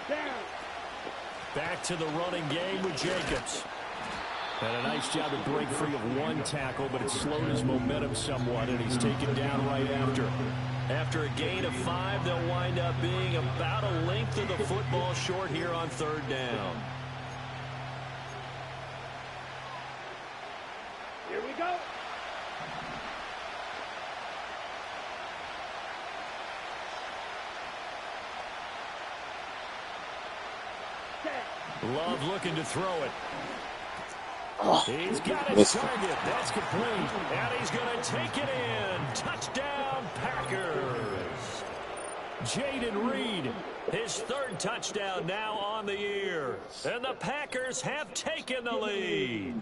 Back to the running game with Jacobs. And a nice job to break free of one tackle, but it slowed his momentum somewhat, and he's taken down right after. After a gain of 5, they'll wind up being about a length of the football short here on 3rd down. Here we go. Love looking to throw it. Oh, He's got his target. That's complete. And he's going to take it in. Touchdown, Packers. Jaden Reed, his 3rd touchdown now on the year. And the Packers have taken the lead.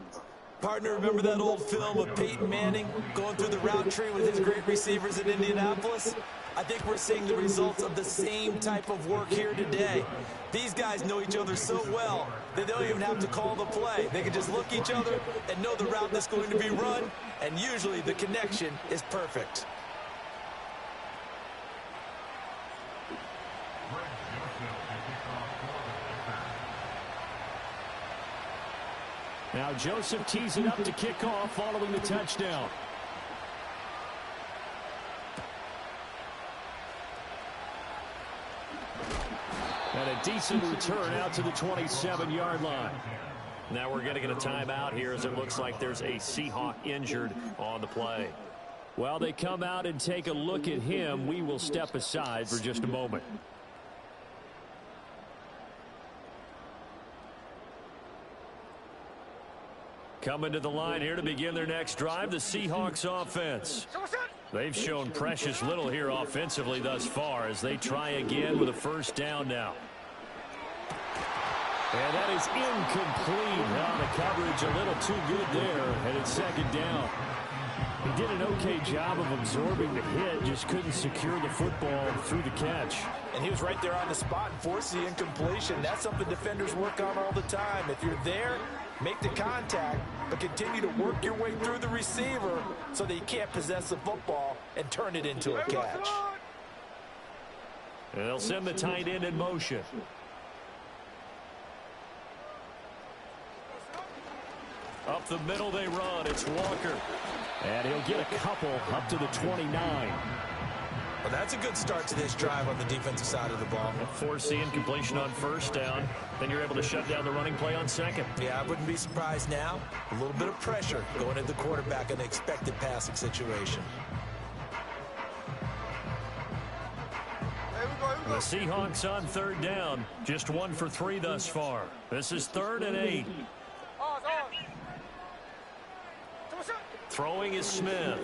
Partner, remember that old film of Peyton Manning going through the route tree with his great receivers in Indianapolis? I think we're seeing the results of the same type of work here today. These guys know each other so well that they don't even have to call the play. They can just look each other and know the route that's going to be run, and usually the connection is perfect. Now Joseph tees it up to kick off following the touchdown. And a decent return out to the 27-yard line. Now we're going to get a timeout here as it looks like there's a Seahawk injured on the play. While they come out and take a look at him, we will step aside for just a moment. Coming to the line here to begin their next drive, the Seahawks offense. They've shown precious little here offensively thus far as they try again with a 1st down now. And that is incomplete. Now the coverage a little too good there, and it's 2nd down. He did an okay job of absorbing the hit, just couldn't secure the football through the catch. And he was right there on the spot and forced the incompletion. That's something defenders work on all the time. If you're there, make the contact, but continue to work your way through the receiver so that you can't possess the football and turn it into a catch. And they'll send the tight end in motion. Up the middle they run. It's Walker. And he'll get a couple up to the 29. Well, that's a good start to this drive on the defensive side of the ball. Force the incompletion on 1st down. Then you're able to shut down the running play on 2nd. Yeah, I wouldn't be surprised now. A little bit of pressure going at the quarterback in an expected passing situation. The Seahawks on 3rd down. Just 1 for 3 thus far. This is 3rd and 8. Throwing is Smith.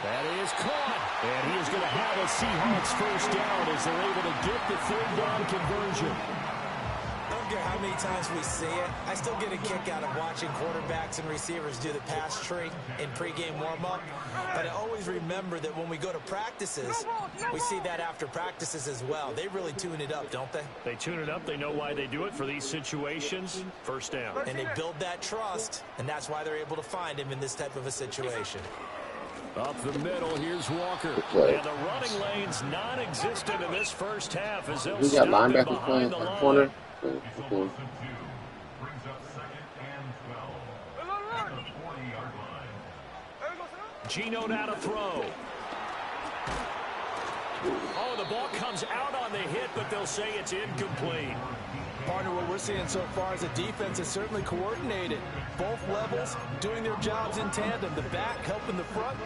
That is caught. And he is going to have a Seahawks 1st down as they're able to get the 3rd down conversion. I don't care how many times we see it. I still get a kick out of watching quarterbacks and receivers do the pass tree in pregame warm-up. But I always remember that when we go to practices, we see that after practices as well. They really tune it up, don't they? They tune it up. They know why they do it for these situations. 1st down. And they build that trust, and that's why they're able to find him in this type of a situation. Up the middle, here's Walker. And the running lane's non-existent in this 1st half as they'll stop him behind the line. Corner. Gino now to throw. Oh, the ball comes out on the hit, but they'll say it's incomplete. Partner, what we're seeing so far is the defense is certainly coordinated. Both levels doing their jobs in tandem. The back helping the front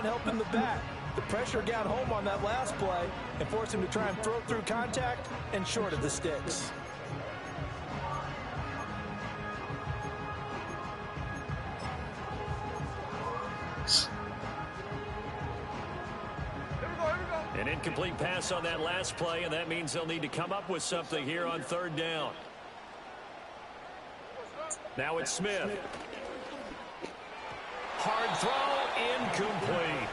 helping the back. The pressure got home on that last play and forced him to try and throw through contact and short of the sticks. An incomplete pass on that last play, and that means they'll need to come up with something here on 3rd down. Now it's Smith. Hard throw, incomplete.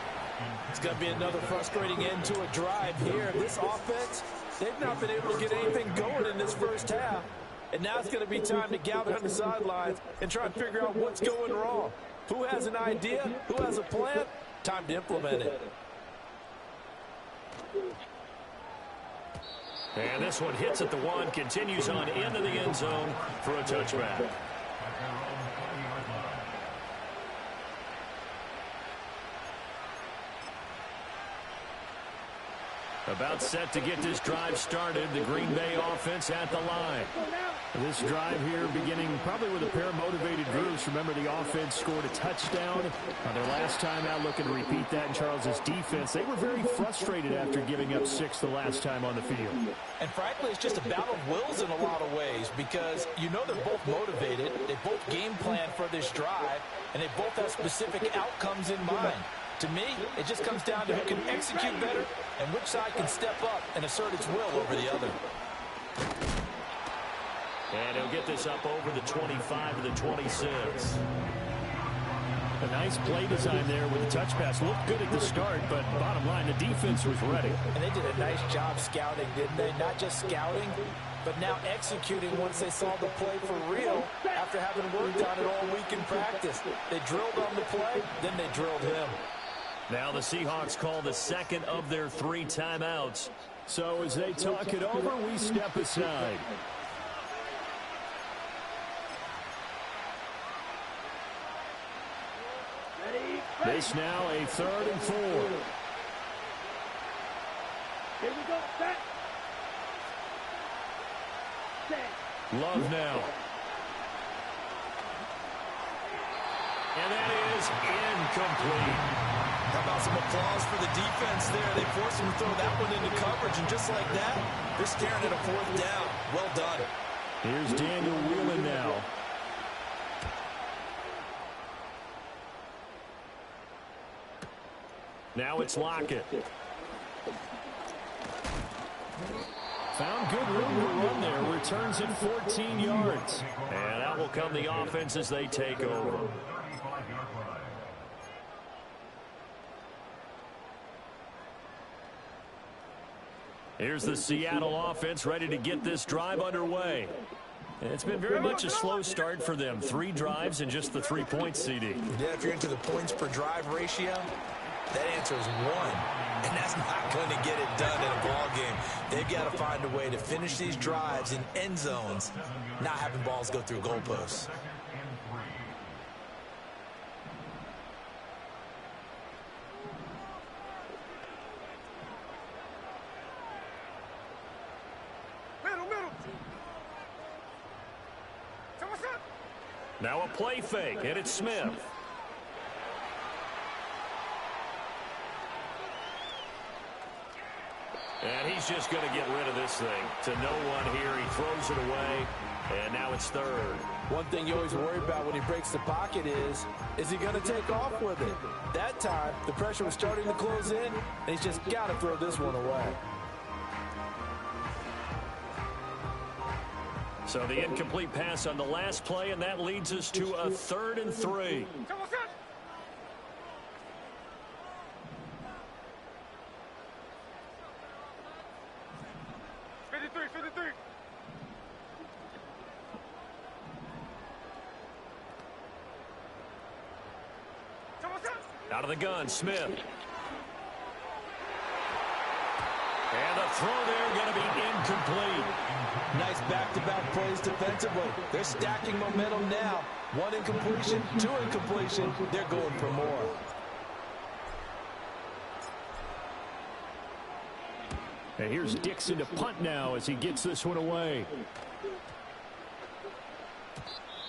It's going to be another frustrating end to a drive here. This offense, they've not been able to get anything going in this 1st half. And now it's going to be time to gather on the sidelines and try and figure out what's going wrong. Who has an idea? Who has a plan? Time to implement it. And this one hits at the 1, continues on into the end zone for a touchback. About set to get this drive started. The Green Bay offense at the line. This drive here beginning probably with a pair of motivated groups. Remember, the offense scored a touchdown on their last time out, looking to repeat that in Charles's defense. They were very frustrated after giving up 6 the last time on the field. And frankly, it's just a battle of wills in a lot of ways because you know they're both motivated. They both game plan for this drive, and they both have specific outcomes in mind. To me, it just comes down to who can execute better and which side can step up and assert its will over the other. And he'll get this up over the 25 to the 26. A nice play design there with the touch pass. Looked good at the start, but bottom line, the defense was ready. And they did a nice job scouting, didn't they? Not just scouting, but now executing once they saw the play for real after having worked on it all week in practice. They drilled on the play, then they drilled him. Now the Seahawks call the second of their 3 timeouts. So as they talk it over, we step aside. This now a 3rd and 4. Here we go, set. Love now. And that is incomplete. How about some applause for the defense there? They forced him to throw that one into coverage, and just like that, they're staring at a 4th down. Well done. Here's Daniel Whelan now. Now it's Lockett. Found good room to run there. Returns it 14 yards. And out will come the offense as they take over. Here's the Seattle offense ready to get this drive underway. It's been very much a slow start for them. 3 drives and just the 3 points, CD. Yeah, if you're into the points per drive ratio, that answer is 1. And that's not going to get it done in a ball game. They've got to find a way to finish these drives in end zones, not having balls go through goalposts. Now a play fake, and it's Smith. And he's just going to get rid of this thing. To no one here, he throws it away, and now it's 3rd. One thing you always worry about when he breaks the pocket is he going to take off with it? That time, the pressure was starting to close in, and he's just got to throw this one away. So the incomplete pass on the last play, and that leads us to a 3rd and 3. Out of the gun, Smith. And the throw there going to be incomplete. Nice back-to-back plays defensively. They're stacking momentum now. 1 incompletion, 2 incompletion. They're going for more. And here's Dixon to punt now as he gets this one away.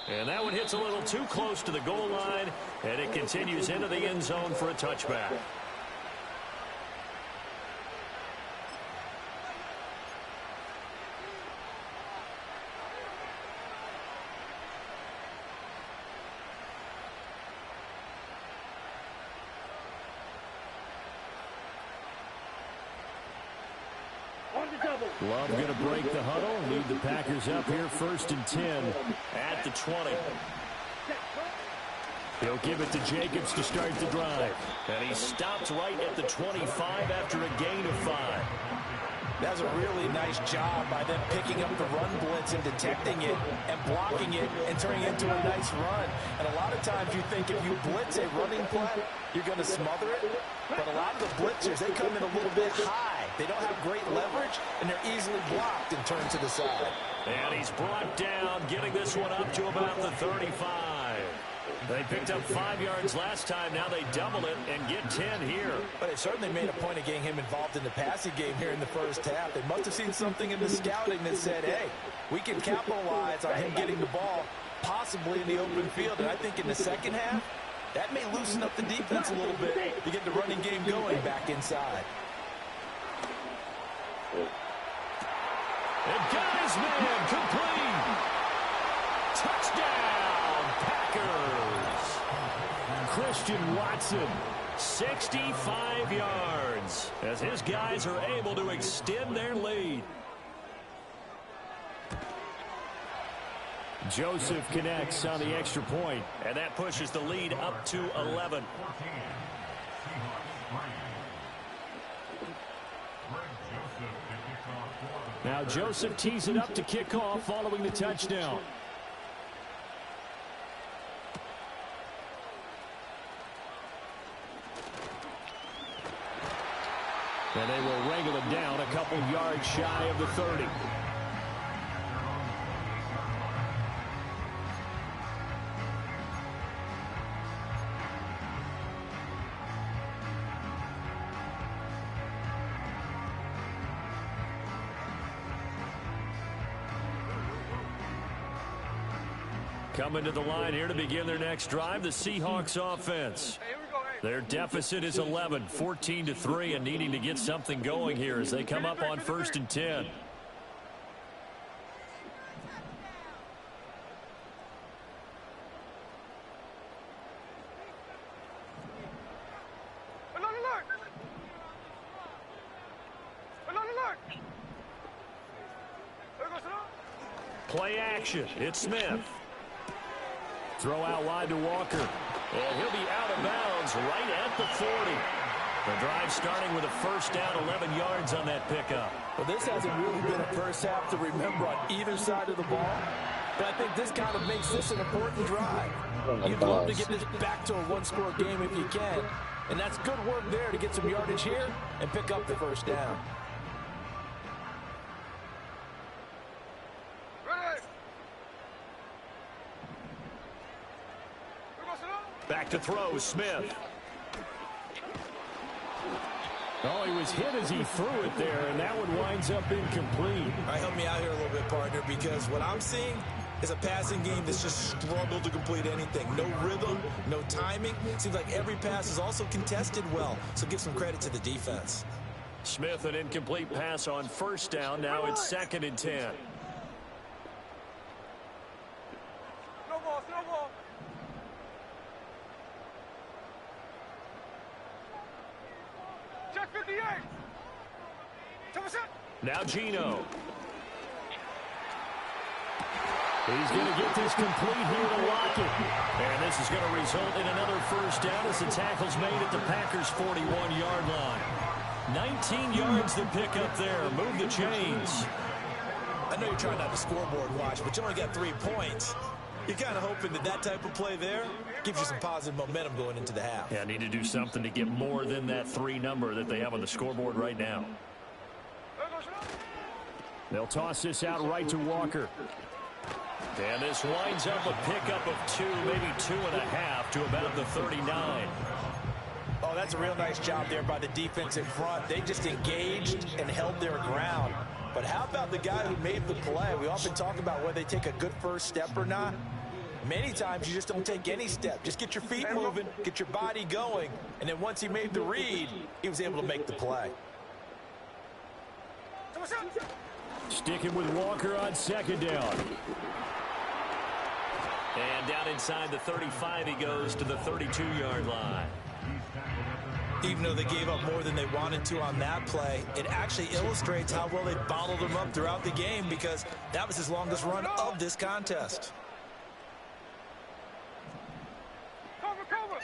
And that one hits a little too close to the goal line, and it continues into the end zone for a touchback. Love going to break the huddle, lead the Packers up here 1st and 10 at the 20. He'll give it to Jacobs to start the drive. And he stopped right at the 25 after a gain of 5. That was a really nice job by them picking up the run blitz and detecting it and blocking it and turning it into a nice run. And a lot of times you think if you blitz a running play, you're going to smother it. But a lot of the blitzers, they come in a little bit high They don't have great leverage, and they're easily blocked and turned to the side. And he's brought down, getting this one up to about the 35. They picked up 5 yards last time. Now they double it and get 10 here. But they certainly made a point of getting him involved in the passing game here in the first half. They must have seen something in the scouting that said, hey, we can capitalize on him getting the ball possibly in the open field. And I think in the second half, that may loosen up the defense a little bit to get the running game going back inside. And got his man complete. Touchdown, Packers. Christian Watson, 65 yards, as his guys are able to extend their lead. Joseph connects on the extra point, and that pushes the lead up to 11. Now Joseph tees it up to kick off following the touchdown. And they will wrangle him down a couple yards shy of the 30. Coming to the line here to begin their next drive, the Seahawks offense. Their deficit is 11, 14-3, and needing to get something going here as they come up on 1st and 10. Play action. It's Smith. Throw out wide to Walker. And he'll be out of bounds right at the 40. The drive starting with a first down, 11 yards on that pickup. Well, this hasn't really been a first half to remember on either side of the ball. But I think this kind of makes this an important drive. You'd love to get this back to a one-score game if you can. And that's good work there to get some yardage here and pick up the first down. Back to throw, Smith. Oh, he was hit as he threw it there, and that one winds up incomplete. All right, help me out here a little bit, partner, because what I'm seeing is a passing game that's just struggled to complete anything. No rhythm, no timing. Seems like every pass is also contested well, so give some credit to the defense. Smith, an incomplete pass on first down. Now it's 2nd and 10. Now Gino. He's going to get this complete here to Lockett. And this is going to result in another first down as the tackle's made at the Packers' 41-yard line. 19 yards to pick up there. Move the chains. I know you're trying not to scoreboard watch, but you only got 3 points. You're kind of hoping that that type of play there gives you some positive momentum going into the half. Yeah, need to do something to get more than that 3 number that they have on the scoreboard right now. They'll toss this out right to Walker. And this winds up a pickup of 2, maybe 2.5 to about the 39. Oh, that's a real nice job there by the defense in front. They just engaged and held their ground. But how about the guy who made the play? We often talk about whether they take a good first step or not. Many times you just don't take any step. Just get your feet moving, get your body going. And then once he made the read, he was able to make the play. Sticking with Walker on 2nd down. And down inside the 35, he goes to the 32-yard line. Even though they gave up more than they wanted to on that play, it actually illustrates how well they bottled him up throughout the game because that was his longest run of this contest. Cover!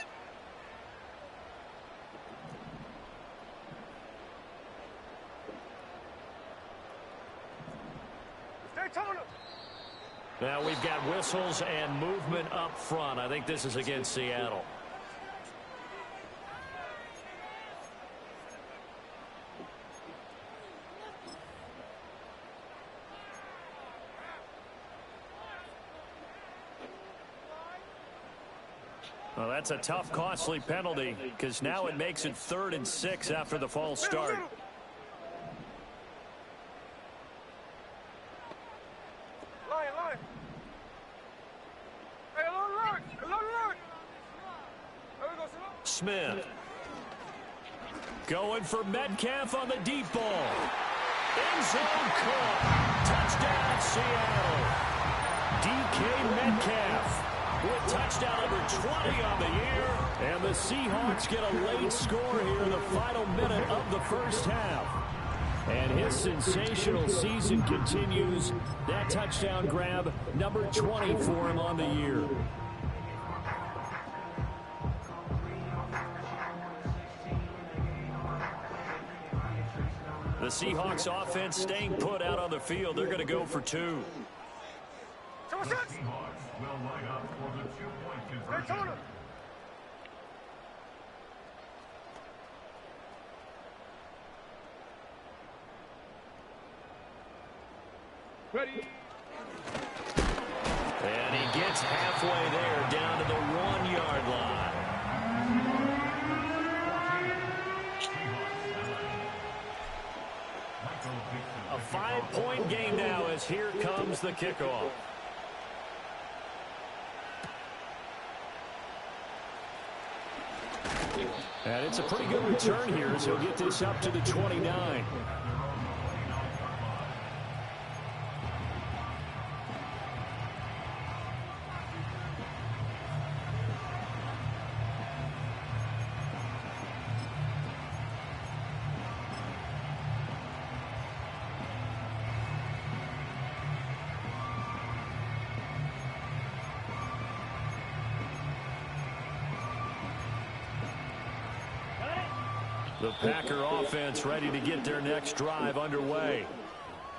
Stay total! Now we've got whistles and movement up front. I think this is against Seattle. Well, that's a tough, costly penalty because now it makes it 3rd and 6 after the false start. Line. Hey, alone. There we go, Smith. Going for Metcalf on the deep ball. End zone caught. Touchdown, Seattle. DK Metcalf with touchdown number 20 on the year. And the Seahawks get a late score here in the final minute of the first half. And his sensational season continues. That touchdown grab, number 20 for him on the year. The Seahawks offense staying put out on the field. They're going to go for 2. Ready. And he gets halfway there, down to the 1-yard line. A 5-point game now as here comes the kickoff. And it's a pretty good return here as he'll get this up to the 29. The Packer offense ready to get their next drive underway.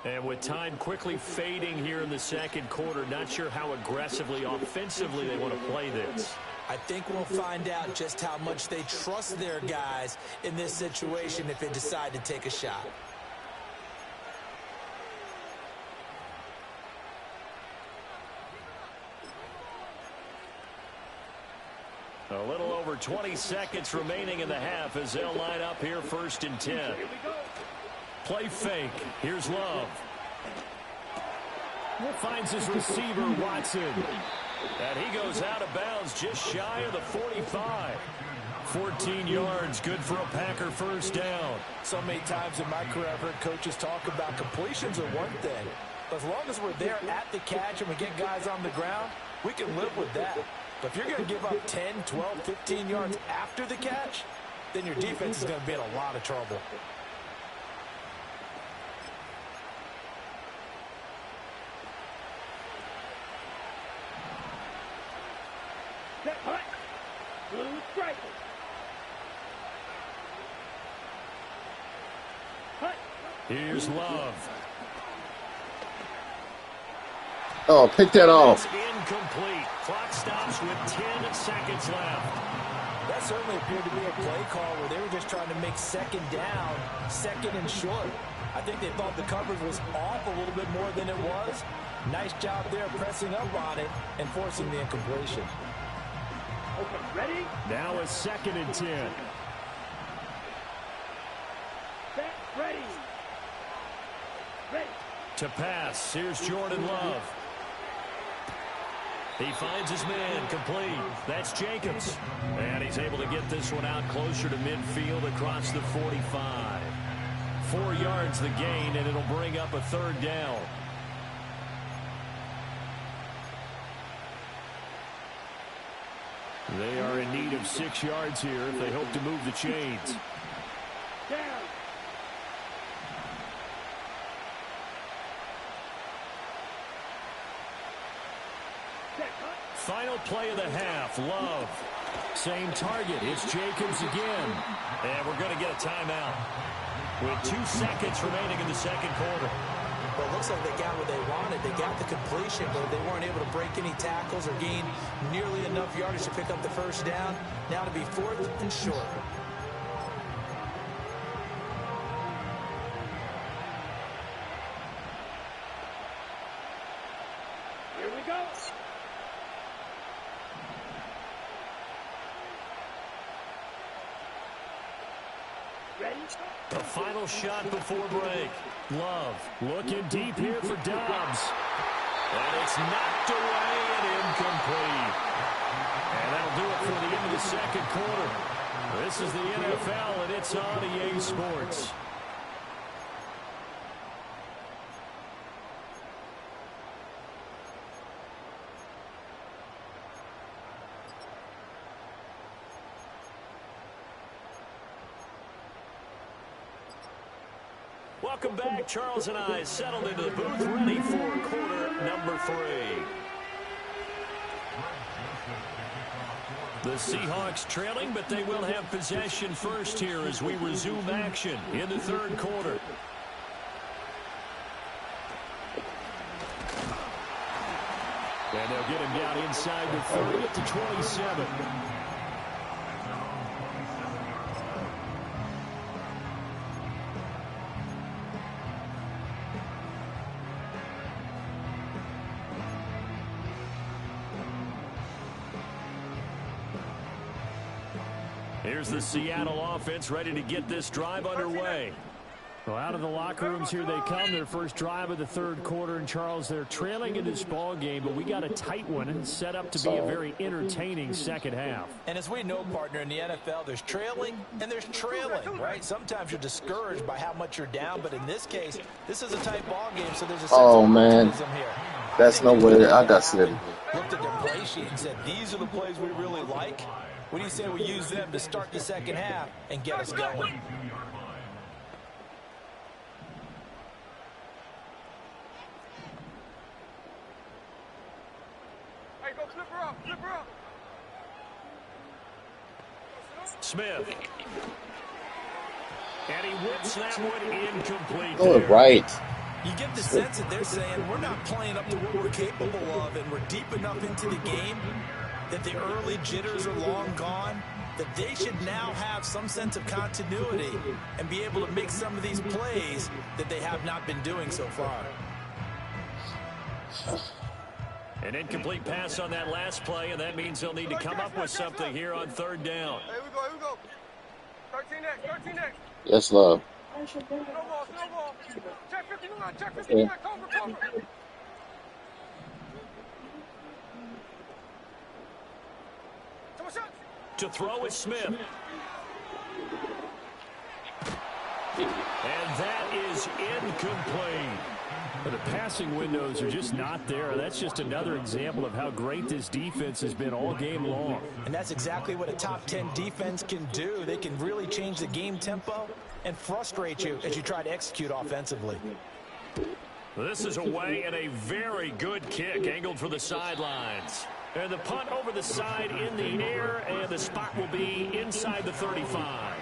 And with time quickly fading here in the second quarter, not sure how aggressively, offensively they want to play this. I think we'll find out just how much they trust their guys in this situation if they decide to take a shot. A little over 20 seconds remaining in the half as they'll line up here 1st and 10. Play fake. Here's Love. Finds his receiver, Watson. And he goes out of bounds just shy of the 45. 14 yards, good for a Packer first down. So many times in my career I've heard coaches talk about completions are one thing. But as long as we're there at the catch and we get guys on the ground, we can live with that. But if you're going to give up 10, 12, 15 yards after the catch, then your defense is going to be in a lot of trouble. Here's Love. Oh, pick that off. It's incomplete. Clock stops with 10 seconds left. That certainly appeared to be a play call where they were just trying to make second down, second and short. I think they thought the coverage was off a little bit more than it was. Nice job there pressing up on it and forcing the incompletion. Okay, ready? Now a 2nd and 10. Set, ready. Ready. To pass, here's Jordan Love. He finds his man, complete. That's Jacobs. And he's able to get this one out closer to midfield across the 45. 4 yards the gain, and it'll bring up a 3rd down. They are in need of 6 yards here if they hope to move the chains. Down. Final play of the half, Love. Same target, it's Jacobs again. And we're going to get a timeout with 2 seconds remaining in the second quarter. Well, it looks like they got what they wanted. They got the completion, but they weren't able to break any tackles or gain nearly enough yardage to pick up the first down. Now to be 4th and short. Here we go. The final shot before break. Love looking deep here for Dobbs. And it's knocked away and incomplete. And that'll do it for the end of the second quarter. This is the NFL, and it's on EA Sports. Welcome back. Charles and I settled into the booth, ready for quarter number 3. The Seahawks trailing, but they will have possession first here as we resume action in the third quarter. And they'll get him down inside the 30 at the 27. Here's the Seattle offense ready to get this drive underway. Well, out of the locker rooms here they come. Their first drive of the third quarter. And, Charles, they're trailing in this ball game, but we got a tight one and set up to be a very entertaining second half. And as we know, partner, in the NFL, there's trailing and there's trailing, right? Sometimes you're discouraged by how much you're down, but in this case, this is a tight ball game, so there's a sense of optimism here. That's no way. I got it. Looked at their play sheet and said, these are the plays we really like. What do you say we use them to start the second half and get us going? Hey, go flip her up, flip her up. Smith. And he whips that one incomplete. Oh, right. You get the sense that they're saying we're not playing up to what we're capable of, and we're deep enough into the game that the early jitters are long gone, that they should now have some sense of continuity and be able to make some of these plays that they have not been doing so far. An incomplete pass on that last play, and that means they'll need to come up with something here on third down. Here we go, here we go. 13 next. Yes, love. Snowball. Check 59, cover. To throw is Smith. And that is incomplete. But the passing windows are just not there. That's just another example of how great this defense has been all game long. And that's exactly what a top 10 defense can do. They can really change the game tempo and frustrate you as you try to execute offensively. This is away and a very good kick angled for the sidelines. And the punt over the side in the air, and the spot will be inside the 35.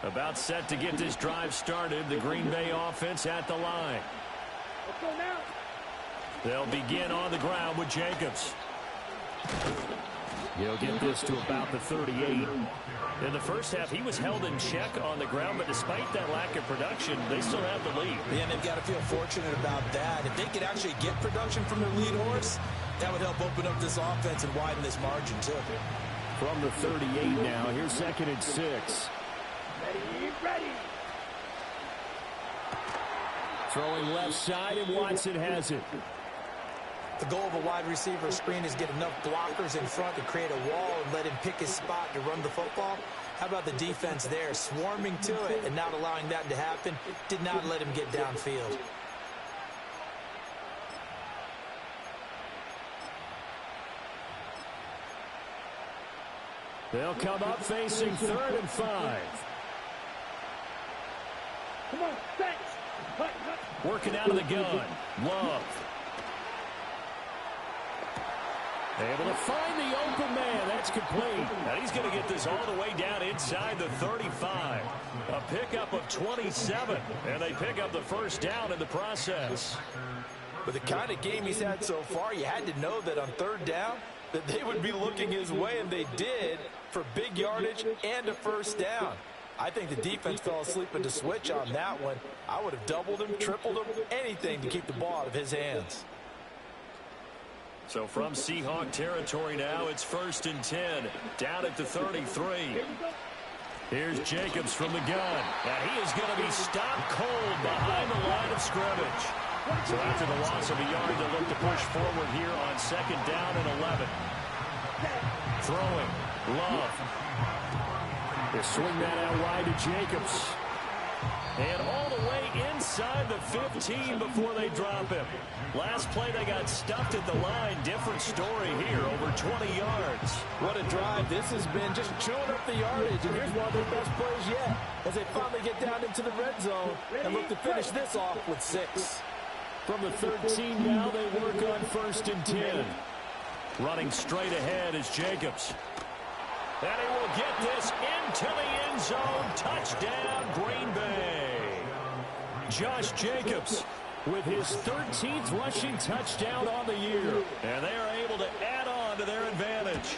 About set to get this drive started. The Green Bay offense at the line. Let's go now. They'll begin on the ground with Jacobs. He'll get this to about the 38. In the first half, he was held in check on the ground, but despite that lack of production, they still have the lead. Yeah, and they've got to feel fortunate about that. If they could actually get production from their lead horse, that would help open up this offense and widen this margin, too. From the 38 now, here's 2nd and 6. Ready. Throwing left side, and Watson has it. The goal of a wide receiver screen is get enough blockers in front to create a wall and let him pick his spot to run the football. How about the defense there, swarming to it and not allowing that to happen? Did not let him get downfield. They'll come up facing 3rd and 5. Come on, thanks. Working out of the gun. Love. Able to find the open man. That's complete. And he's going to get this all the way down inside the 35. A pickup of 27. And they pick up the first down in the process. With the kind of game he's had so far, you had to know that on 3rd down that they would be looking his way, and they did, for big yardage and a first down. I think the defense fell asleep at the switch on that one. I would have doubled him, tripled him, anything to keep the ball out of his hands. So from Seahawk territory now, it's 1st and 10, down at the 33. Here's Jacobs from the gun, and he is going to be stopped cold behind the line of scrimmage. So after the loss of a yard, they'll look to push forward here on 2nd down and 11. Throwing, Love. They swing that out wide to Jacobs. And all the way inside the 15 before they drop him. Last play, they got stuffed at the line. Different story here, over 20 yards. What a drive this has been, just chewing up the yardage. And here's one of their best plays yet, as they finally get down into the red zone and look to finish this off with 6. From the 13 now, they work on 1st and 10. Running straight ahead is Jacobs. And he will get this into the end zone. Touchdown, Green Bay. Josh Jacobs with his 13th rushing touchdown on the year. And they are able to add on to their advantage.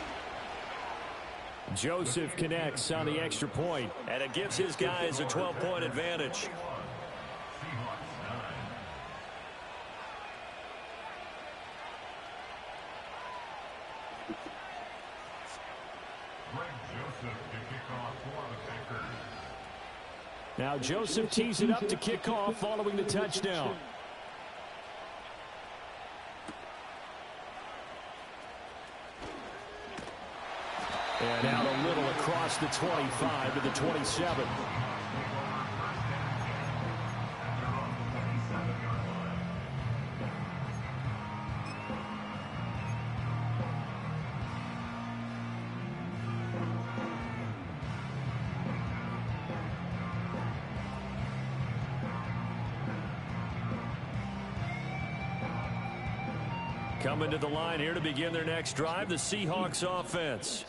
Joseph connects on the extra point, and it gives his guys a 12-point advantage. Now Joseph tees it up to kick off following the touchdown. And out a little across the 25 to the 27. Coming to the line here to begin their next drive, the Seahawks offense.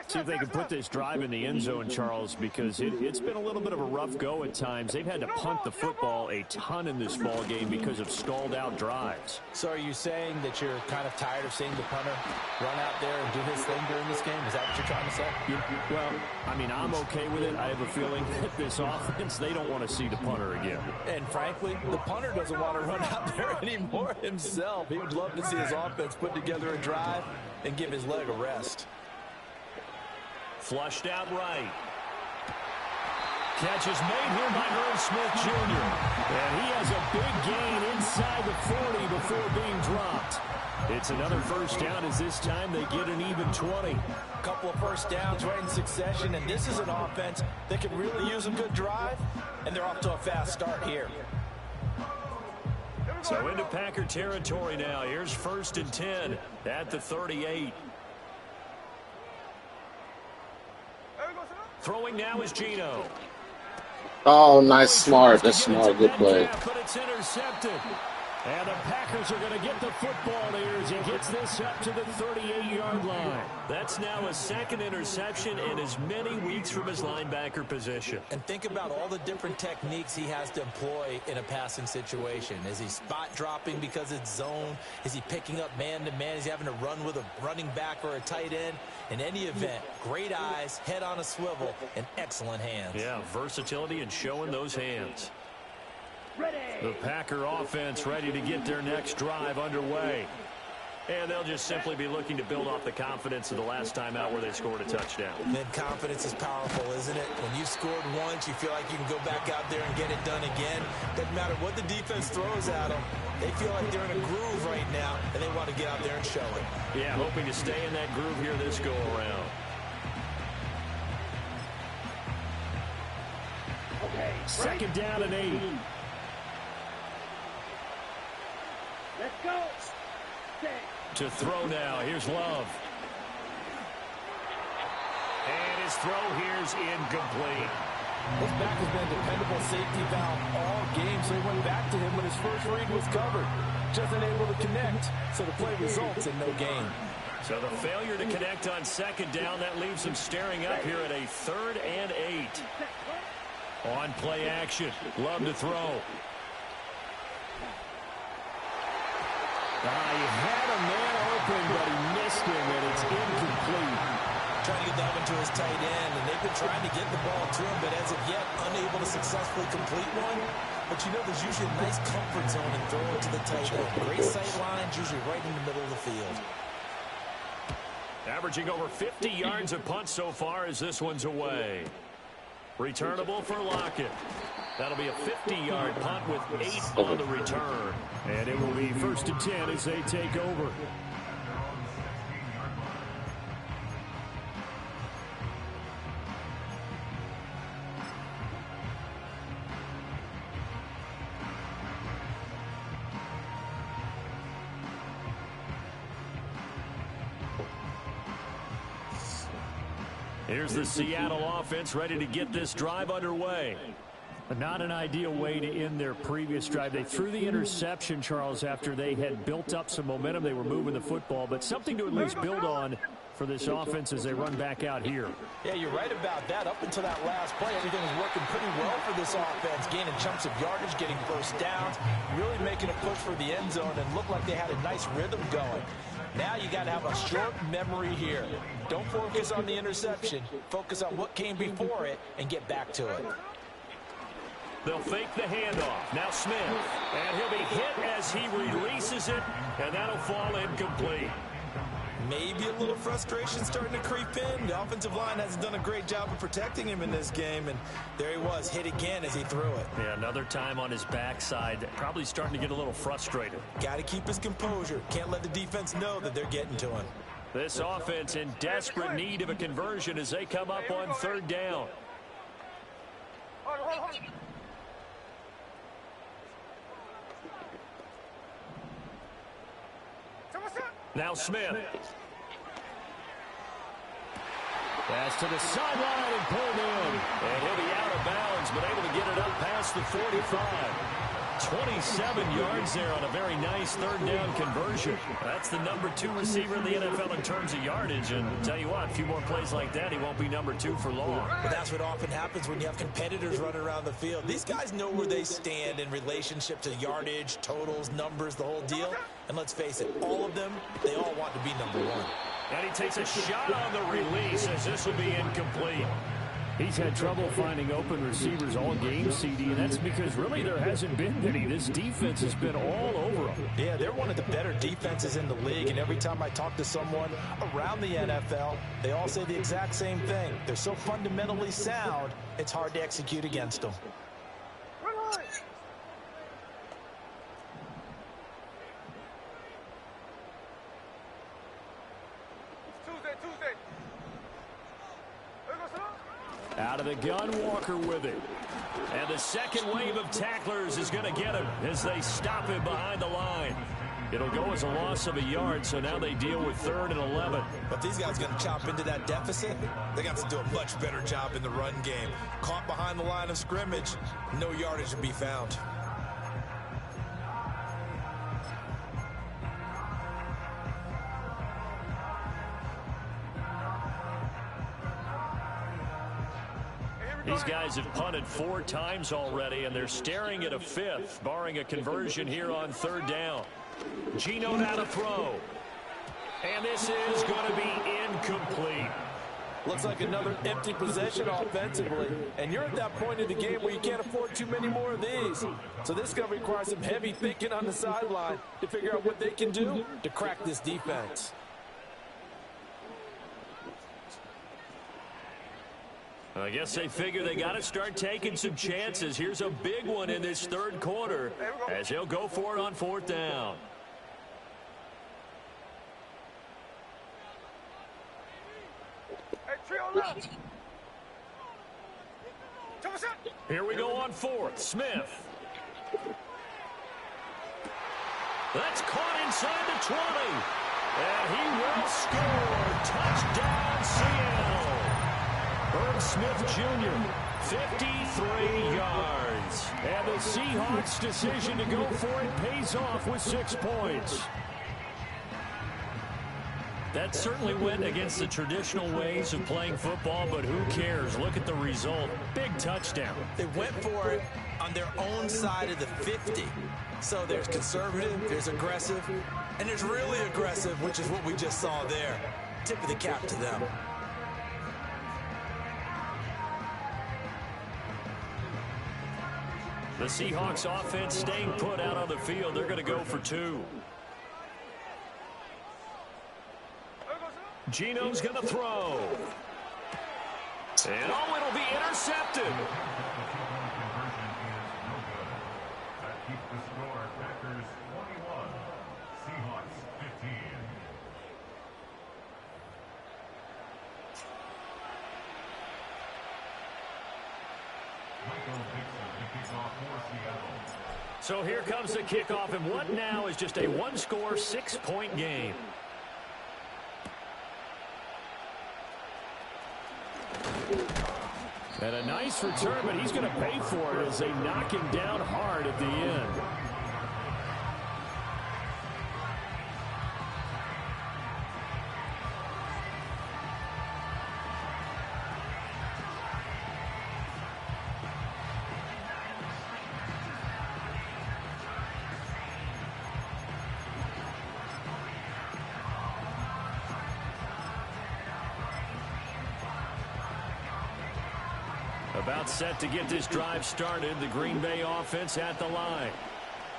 See if they can put this drive in the end zone, Charles, because it's been a little bit of a rough go at times. They've had to punt the football a ton in this ball game because of stalled-out drives. So are you saying that you're kind of tired of seeing the punter run out there and do his thing during this game? Is that what you're trying to say? Well, I mean, I'm okay with it. I have a feeling that this offense, they don't want to see the punter again. And frankly, the punter doesn't want to run out there anymore himself. He would love to see his offense put together a drive and give his leg a rest. Flushed out right. Catch is made here by Irv Smith Jr. And he has a big gain inside the 40 before being dropped. It's another first down as this time they get an even 20. A couple of first downs right in succession, and this is an offense that can really use a good drive, and they're off to a fast start here. So into Packer territory now. Here's 1st and 10 at the 38. Throwing now is Geno. Oh, nice, smart. That's smart. Good play. But it's intercepted. And the Packers are going to get the football here as he gets this up to the 38-yard line. That's now a second interception in as many weeks from his linebacker position. And think about all the different techniques he has to employ in a passing situation. Is he spot dropping because it's zone? Is he picking up man-to-man? Is he having to run with a running back or a tight end? In any event, great eyes, head on a swivel, and excellent hands. Yeah, versatility and showing those hands. The Packer offense ready to get their next drive underway. And they'll just simply be looking to build off the confidence of the last time out where they scored a touchdown. And confidence is powerful, isn't it? When you scored once, you feel like you can go back out there and get it done again. Doesn't matter what the defense throws at them. They feel like they're in a groove right now, and they want to get out there and show it. Yeah, hoping to stay in that groove here this go-around. Okay, 2nd down and 8. let's go. To throw now, here's Love. And his throw here's incomplete. This back has been a dependable safety valve all game, so he went back to him when his first read was covered. Just unable to connect, so the play results in no gain. So the failure to connect on 2nd down, that leaves him staring up here at a 3rd and 8. On play action, Love to throw. He had a man open, but he missed him, and it's incomplete. trying to get that one to his tight end, and they've been trying to get the ball to him, but as of yet, unable to successfully complete one. But you know, there's usually a nice comfort zone in throwing to the tight end. Great sight lines, usually right in the middle of the field. Averaging over 50 yards a punt so far as this one's away. Returnable for Lockett. That'll be a 50-yard punt with 8 on the return. And it will be 1st and 10 as they take over. Here's the Seattle offense ready to get this drive underway. Not an ideal way to end their previous drive. They threw the interception, Charles, after they had built up some momentum. They were moving the football, but something to at least build on for this offense as they run back out here. Yeah, you're right about that. Up until that last play, everything was working pretty well for this offense, gaining chunks of yardage, getting first downs, really making a push for the end zone, and looked like they had a nice rhythm going. Now you got to have a short memory here. Don't focus on the interception. Focus on what came before it and get back to it. They'll fake the handoff. Now Smith. And he'll be hit as he releases it, and that'll fall incomplete. Maybe a little frustration starting to creep in. The offensive line hasn't done a great job of protecting him in this game, and there he was, hit again as he threw it. Yeah, another time on his backside, probably starting to get a little frustrated. Got to keep his composure. Can't let the defense know that they're getting to him. This offense in desperate need of a conversion as they come up on 3rd down. Now Smith. Pass to the sideline and pulled in. And he'll be out of bounds, but able to get it up past the 45. 27 yards there on a very nice 3rd down conversion. That's the number 2 receiver in the NFL in terms of yardage. And I'll tell you what, a few more plays like that, he won't be number 2 for long. But that's what often happens when you have competitors running around the field. These guys know where they stand in relationship to yardage, totals, numbers, the whole deal. And let's face it, all of them, they all want to be number 1. And he takes a shot on the release as this will be incomplete. He's had trouble finding open receivers all game, CD, and that's because really there hasn't been any. This defense has been all over them. Yeah, they're one of the better defenses in the league, and every time I talk to someone around the NFL, they all say the exact same thing. They're so fundamentally sound, it's hard to execute against them. Out of the gun, Walker with it. And the second wave of tacklers is going to get him as they stop him behind the line. It'll go as a loss of a yard, so now they deal with 3rd and 11. But these guys going to chop into that deficit? They got to do a much better job in the run game. Caught behind the line of scrimmage, no yardage to be found. These guys have punted 4 times already, and they're staring at a 5th, barring a conversion here on 3rd down. Geno now to throw. And this is going to be incomplete. Looks like another empty possession offensively. And you're at that point in the game where you can't afford too many more of these. So this is going to require some heavy thinking on the sideline to figure out what they can do to crack this defense. I guess they figure they got to start taking some chances. Here's a big one in this 3rd quarter as he'll go for it on 4th down. Here we go on 4th. Smith. That's caught inside the 20. And he will score. Touchdown, Seattle. Herb Smith Jr., 53 yards. And the Seahawks' decision to go for it pays off with 6 points. That certainly went against the traditional ways of playing football, but who cares? Look at the result. Big touchdown. They went for it on their own side of the 50. So there's conservative, there's aggressive, and there's really aggressive, which is what we just saw there. Tip of the cap to them. The Seahawks offense staying put out on the field. They're going to go for 2. Geno's going to throw. And oh, it'll be intercepted. That keeps the score. Packers 21, Seahawks 15. Michael Dixon to kick off for Seattle. So here comes the kickoff, and what now is just a one-score, 6-point game. And a nice return, but he's going to pay for it as they knock him down hard at the end. About set to get this drive started. The Green Bay offense at the line.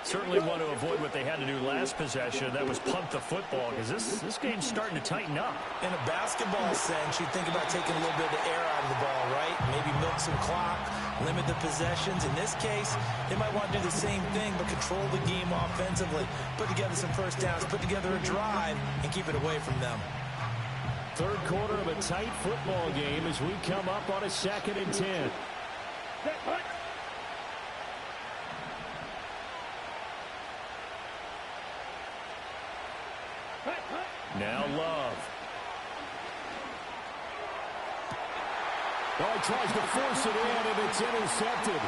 Certainly want to avoid what they had to do last possession. That was punt the football, because this game's starting to tighten up. In a basketball sense, you think about taking a little bit of the air out of the ball, right? Maybe milk some clock, limit the possessions. In this case, they might want to do the same thing, but control the game offensively. Put together some first downs, put together a drive, and keep it away from them. Third quarter of a tight football game as we come up on a 2nd and 10. Now Love. Oh, he tries to force it in, and it's intercepted.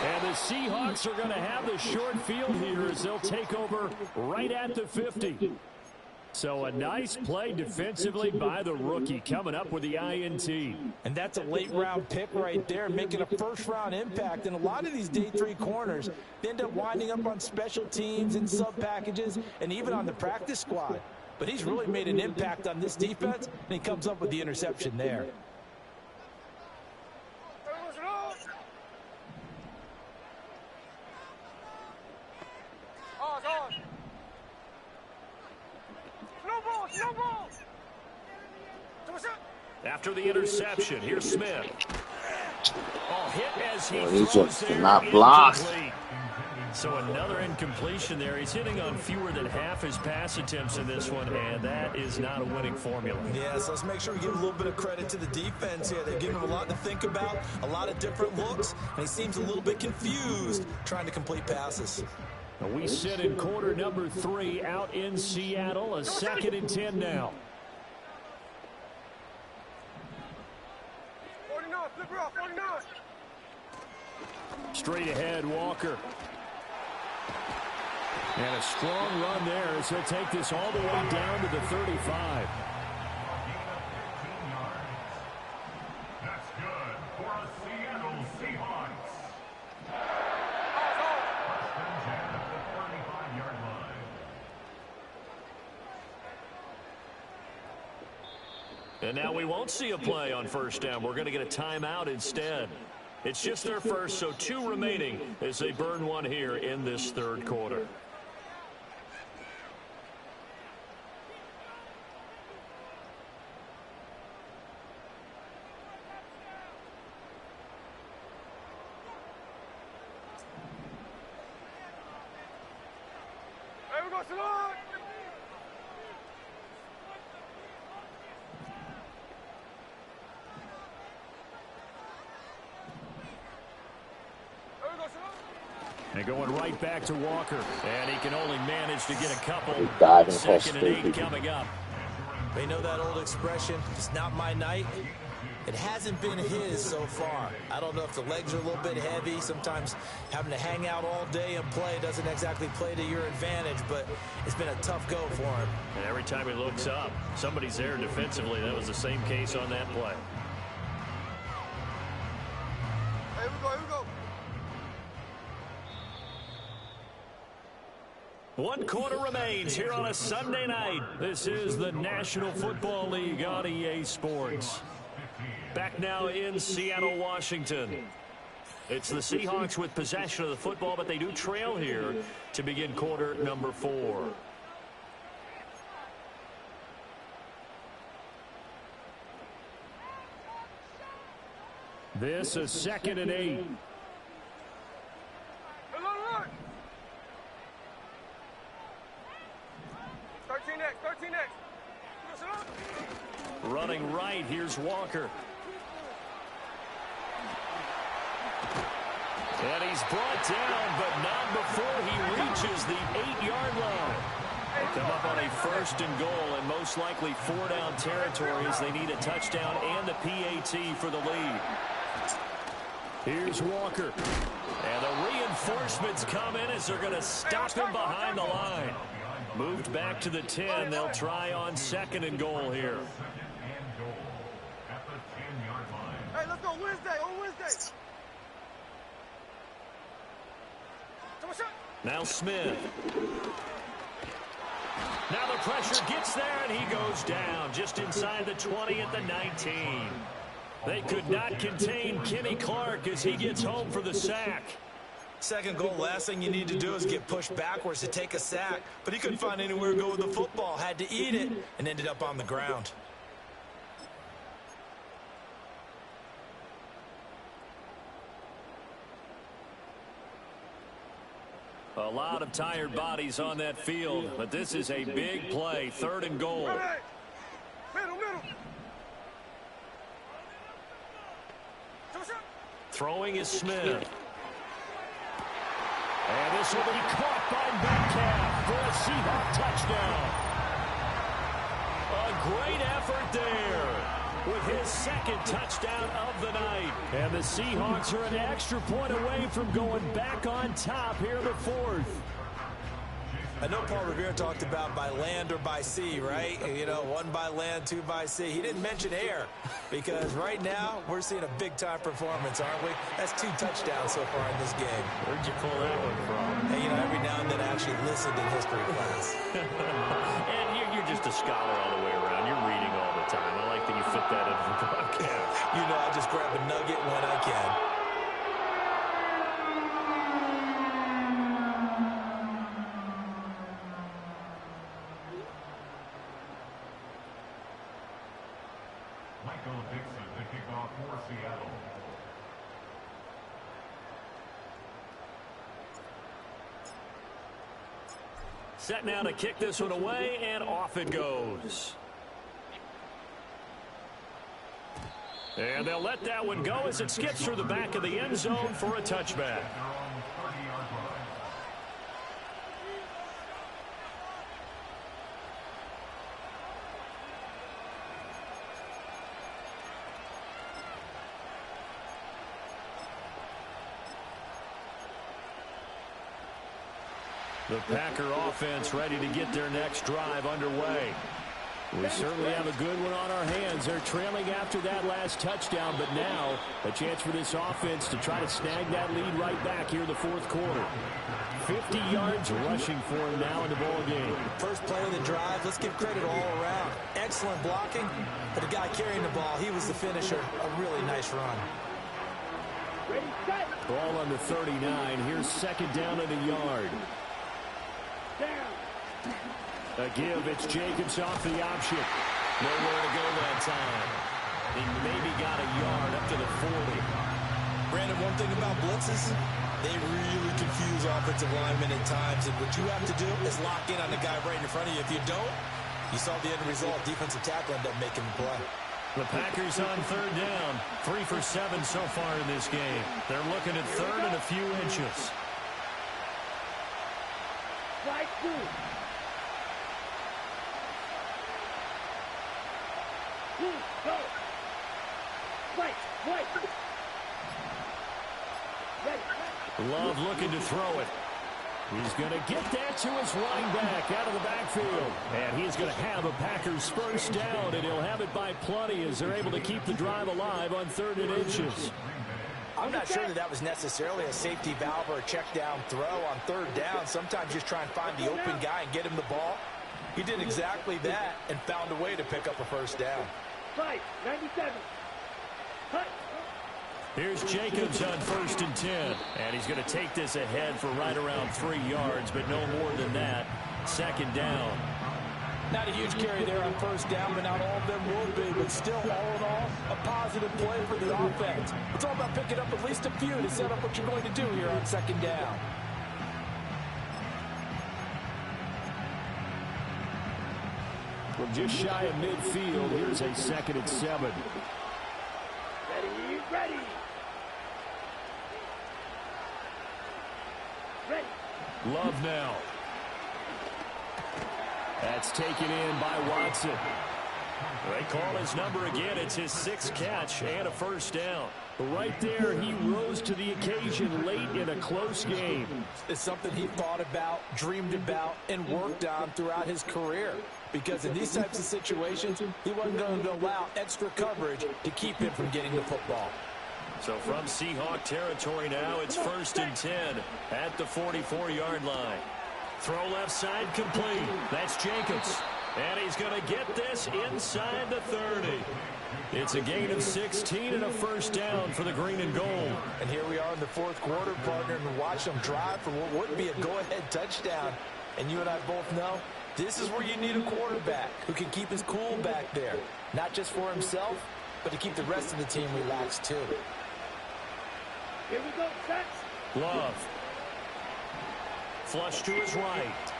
And the Seahawks are going to have the short field here as they'll take over right at the 50. So a nice play defensively by the rookie, coming up with the INT. And that's a late-round pick right there, making a first-round impact. And a lot of these day 3 corners, they end up winding up on special teams and sub-packages and even on the practice squad. But he's really made an impact on this defense, and he comes up with the interception there. After the interception, here's Smith. Oh, hit as he He just there, cannot block. incomplete. So another incompletion there. He's hitting on fewer than half his pass attempts in this one, and that is not a winning formula. Yeah, so let's make sure we give a little bit of credit to the defense here. They've given him a lot to think about, a lot of different looks, and he seems a little bit confused trying to complete passes. We sit in quarter number 3 out in Seattle. A 2nd and 10 now. Straight ahead, Walker. And a strong run there as he'll take this all the way down to the 35. That's good for a Seattle Seahawks. First and 10 at the 35-yard line. And now we won't see a play on first down. We're going to get a timeout instead. It's just their first, so 2 remaining as they burn one here in this third quarter. And going right back to Walker. And he can only manage to get a couple. 2nd and 8 coming up. They know that old expression, it's not my night. It hasn't been his so far. I don't know if the legs are a little bit heavy. Sometimes having to hang out all day and play doesn't exactly play to your advantage, but it's been a tough go for him. And every time he looks up, somebody's there defensively. That was the same case on that play. Here we go. 1 quarter remains here on a Sunday night. This is the National Football League on EA Sports. Back now in Seattle, Washington. It's the Seahawks with possession of the football, but they do trail here to begin quarter number 4. This is 2nd and 8. Look. 13 next. Running right, here's Walker. And he's brought down, but not before he reaches the 8-yard line. Come up on a 1st and goal, and most likely 4 down territory as they need a touchdown and a PAT for the lead. Here's Walker. And the reinforcements come in as they're going to stop him behind the line. Moved back to the 10. They'll try on 2nd and goal here. Hey, let's go Wednesday, on Wednesday. Now Smith. Now the pressure gets there, and he goes down just inside the 20 at the 19. They could not contain Kenny Clark as he gets home for the sack. 2nd goal, last thing you need to do is get pushed backwards to take a sack. But he couldn't find anywhere to go with the football, had to eat it, and ended up on the ground. A lot of tired bodies on that field, but this is a big play. 3rd and goal. Middle. Throwing is Smith. And this will be caught by Metcalf for a Seahawk touchdown. A great effort there with his 2nd touchdown of the night. And the Seahawks are an extra point away from going back on top here in the 4th. I know Paul Revere talked about by land or by sea, right? You know, 1 by land, 2 by sea. He didn't mention air because right now we're seeing a big-time performance, aren't we? That's 2 touchdowns so far in this game. Where'd you pull that one from? Hey, you know, every now and then I actually listened in history class. And you're just a scholar all the way around. You're reading all the time. I like that you fit that into the broadcast. You know, I just grab a nugget when I can. Set now to kick this one away, and off it goes. And they'll let that one go as it skips through the back of the end zone for a touchback. The Packer offense ready to get their next drive underway. We certainly have a good one on our hands. They're trailing after that last touchdown, but now a chance for this offense to try to snag that lead right back here in the 4th quarter. 50 yards rushing for him now in the ball game. First play of the drive, let's give credit all around. Excellent blocking, but the guy carrying the ball, he was the finisher. A really nice run. Ball on the 39. Here's 2nd down and a yard. A give, it's Jacobs off the option. Nowhere to go that time. He maybe got a yard up to the 40. Brandon, one thing about blitzes, they really confuse offensive linemen at times, and what you have to do is lock in on the guy right in front of you. If you don't, you saw the end result. Defensive tackle ended up making the play. The Packers on 3rd down. 3 for 7 so far in this game. They're looking at 3rd and a few inches. Right, 2. Go. Right. Love looking to throw it. He's going to get that to his running back out of the backfield. And he's going to have a Packers first down, and he'll have it by plenty as they're able to keep the drive alive on 3rd and inches. I'm not sure that was necessarily a safety valve or a check down throw on 3rd down. Sometimes just try and find the open guy and get him the ball. He did exactly that and found a way to pick up a first down. 97. Cut. Here's Jacobs on 1st and 10. And he's going to take this ahead for right around 3 yards, but no more than that. 2nd down. Not a huge carry there on 1st down, but not all of them will be. But still, all in all, a positive play for the offense. It's all about picking up at least a few to set up what you're going to do here on 2nd down. From just shy of midfield, here's a 2nd and 7. Ready, ready. Ready. Love now. That's taken in by Watson. They call his number again. It's his 6th catch and a 1st down. Right there, he rose to the occasion late in a close game. It's something he thought about, dreamed about, and worked on throughout his career. Because in these types of situations, he wasn't going to allow extra coverage to keep him from getting the football. So from Seahawk territory now, it's 1st and 10 at the 44-yard line. Throw left side complete. That's Jacobs. And he's going to get this inside the 30. It's a gain of 16 and a 1st down for the green and gold. And here we are in the 4th quarter, partner, and watch them drive for what would be a go-ahead touchdown. And you and I both know this is where you need a quarterback who can keep his cool back there. Not just for himself, but to keep the rest of the team relaxed too. Here we go, set. Love. Flush to his right.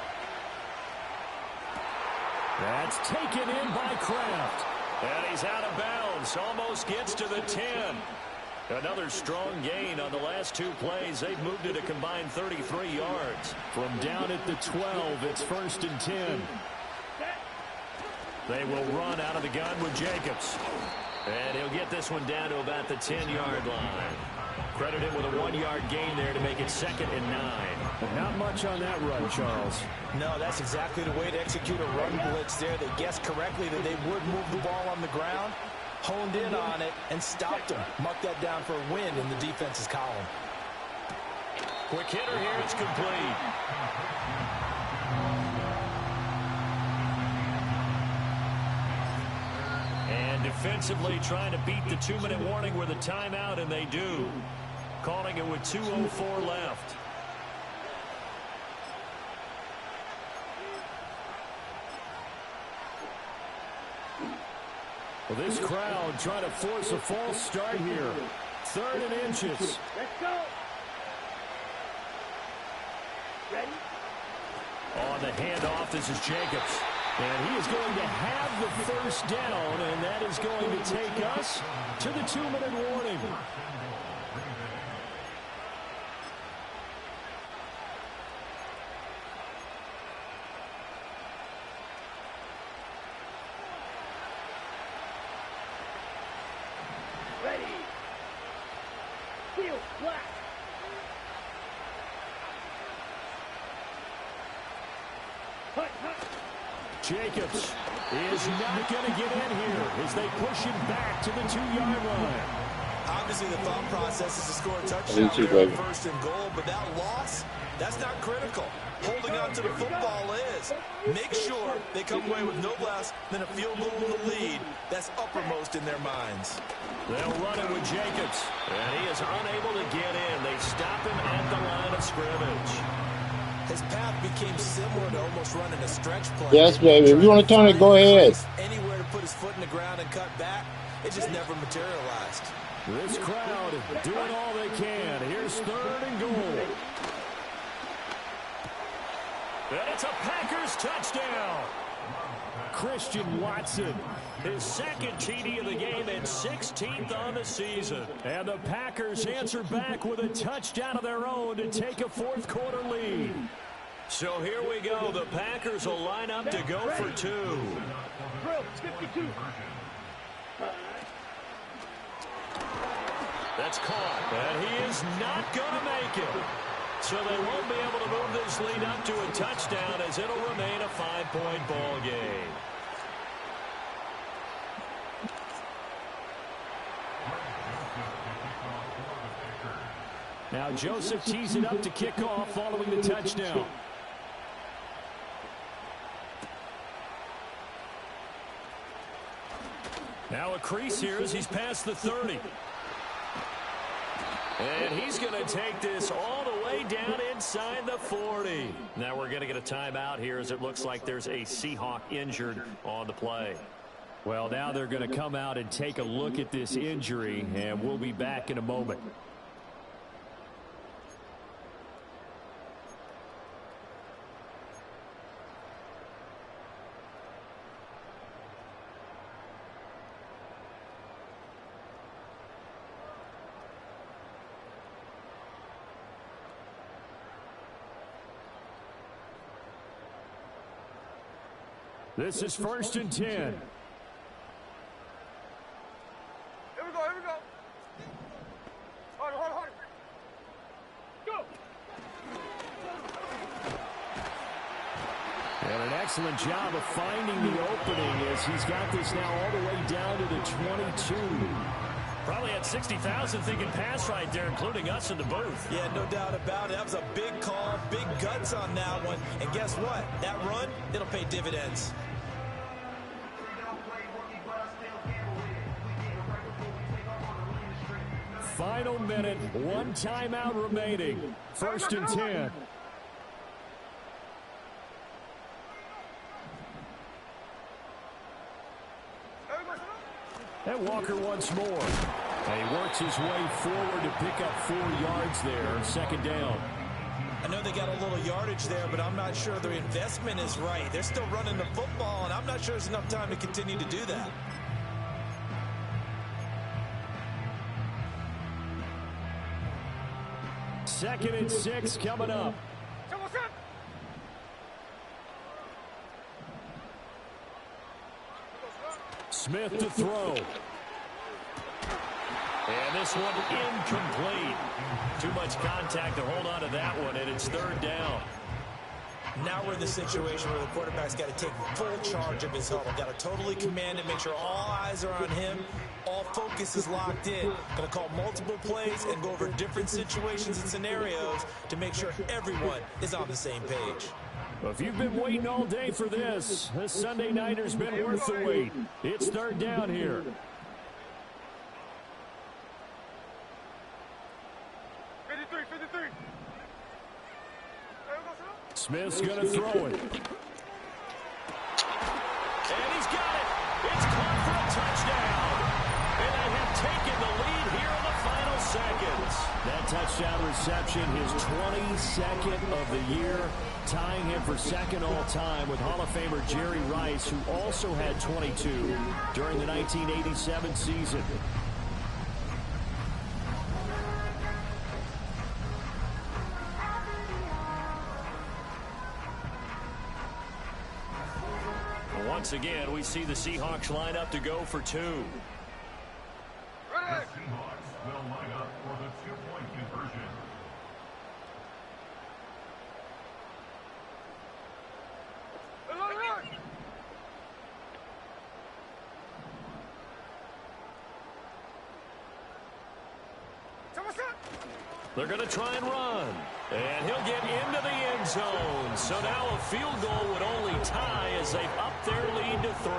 That's taken in by Kraft. And he's out of bounds. Almost gets to the 10. Another strong gain on the last 2 plays. They've moved it a combined 33 yards. From down at the 12, it's 1st and 10. They will run out of the gun with Jacobs. And he'll get this one down to about the 10-yard line. Credit him with a 1-yard gain there to make it 2nd and 9. Not much on that run, Charles. No, that's exactly the way to execute a run blitz there. They guessed correctly that they would move the ball on the ground, honed in on it, and stopped them. Marked that down for a win in the defense's column. Quick hitter here. It's complete. And defensively trying to beat the 2-minute warning with a timeout, and they do. Calling it with 2:04 left. Well, this crowd trying to force a false start here. 3rd and inches. Let's go. Ready? On the handoff, this is Jacobs. And he is going to have the 1st down, and that is going to take us to the 2-minute warning. Ready. Field black. Hut, hut. Jacobs is not going to get in here as they push him back to the 2-yard line. Obviously, the thought process is to score a touchdown there on 1st and goal, but that loss, that's not critical. Holding on to the football is. Make sure they come away with no less than a field goal in the lead. That's uppermost in their minds. They'll run it with Jacobs, and he is unable to get in. They stop him at the line of scrimmage. His path became similar to almost running a stretch play. Yes, baby. If you want to turn it, go ahead. Anywhere to put his foot in the ground and cut back, it just never materialized. This crowd doing all they can. Here's 3rd and goal. And it's a Packers touchdown. Christian Watson, his 2nd TD of the game and 16th on the season. And the Packers answer back with a touchdown of their own to take a 4th quarter lead. So here we go. The Packers will line up to go for 2. Drill, 52. That's caught. And he is not going to make it. So they won't be able to move this lead up to a touchdown as it'll remain a 5-point ball game. Now Joseph tees it up to kick off following the touchdown. Now a crease here as he's past the 30. And he's going to take this all the way down inside the 40. Now we're going to get a timeout here as it looks like there's a Seahawk injured on the play. Well, now they're going to come out and take a look at this injury, and we'll be back in a moment. This is 1st and 10. Here we go, here we go. Hold it. Go. And an excellent job of finding the opening as he's got this now all the way down to the 22. Probably had 60,000 thinking pass right there, including us in the booth. Yeah, no doubt about it. That was a big call, big guts on that one. And guess what? That run, it'll pay dividends. Final minute, one timeout remaining. 1st and 10. And Walker once more. And he works his way forward to pick up 4 yards there on 2nd down. I know they got a little yardage there, but I'm not sure their investment is right. They're still running the football, and I'm not sure there's enough time to continue to do that. Second and 6 coming up. Smith to throw. And this one incomplete. Too much contact to hold on to that one, and it's 3rd down. Now we're in the situation where the quarterback's got to take full charge of his huddle. Got to totally command it, make sure all eyes are on him. All focus is locked in. Going to call multiple plays and go over different situations and scenarios to make sure everyone is on the same page. Well, if you've been waiting all day for this Sunday nighter's been worth the wait. It's 3rd down here. Smith's going to throw it. And he's got it. It's caught for a touchdown. And they have taken the lead here in the final seconds. That touchdown reception, his 22nd of the year, tying him for 2nd all-time with Hall of Famer Jerry Rice, who also had 22 during the 1987 season. Once again, we see the Seahawks line up to go for 2. The Seahawks will line up for the 2-point conversion. They're going to try and run. And he'll get into the end zone. So now a field goal would only tie as they've upped their lead to 3.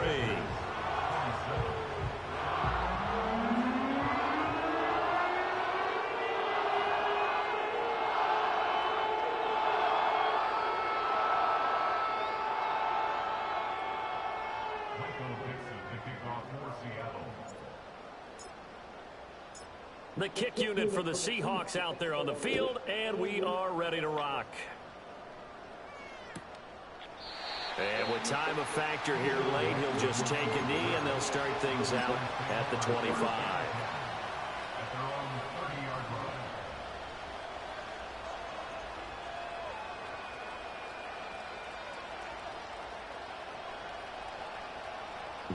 The kick unit for the Seahawks out there on the field, and we are ready to rock. And with time a factor here late, he'll just take a knee, and they'll start things out at the 25.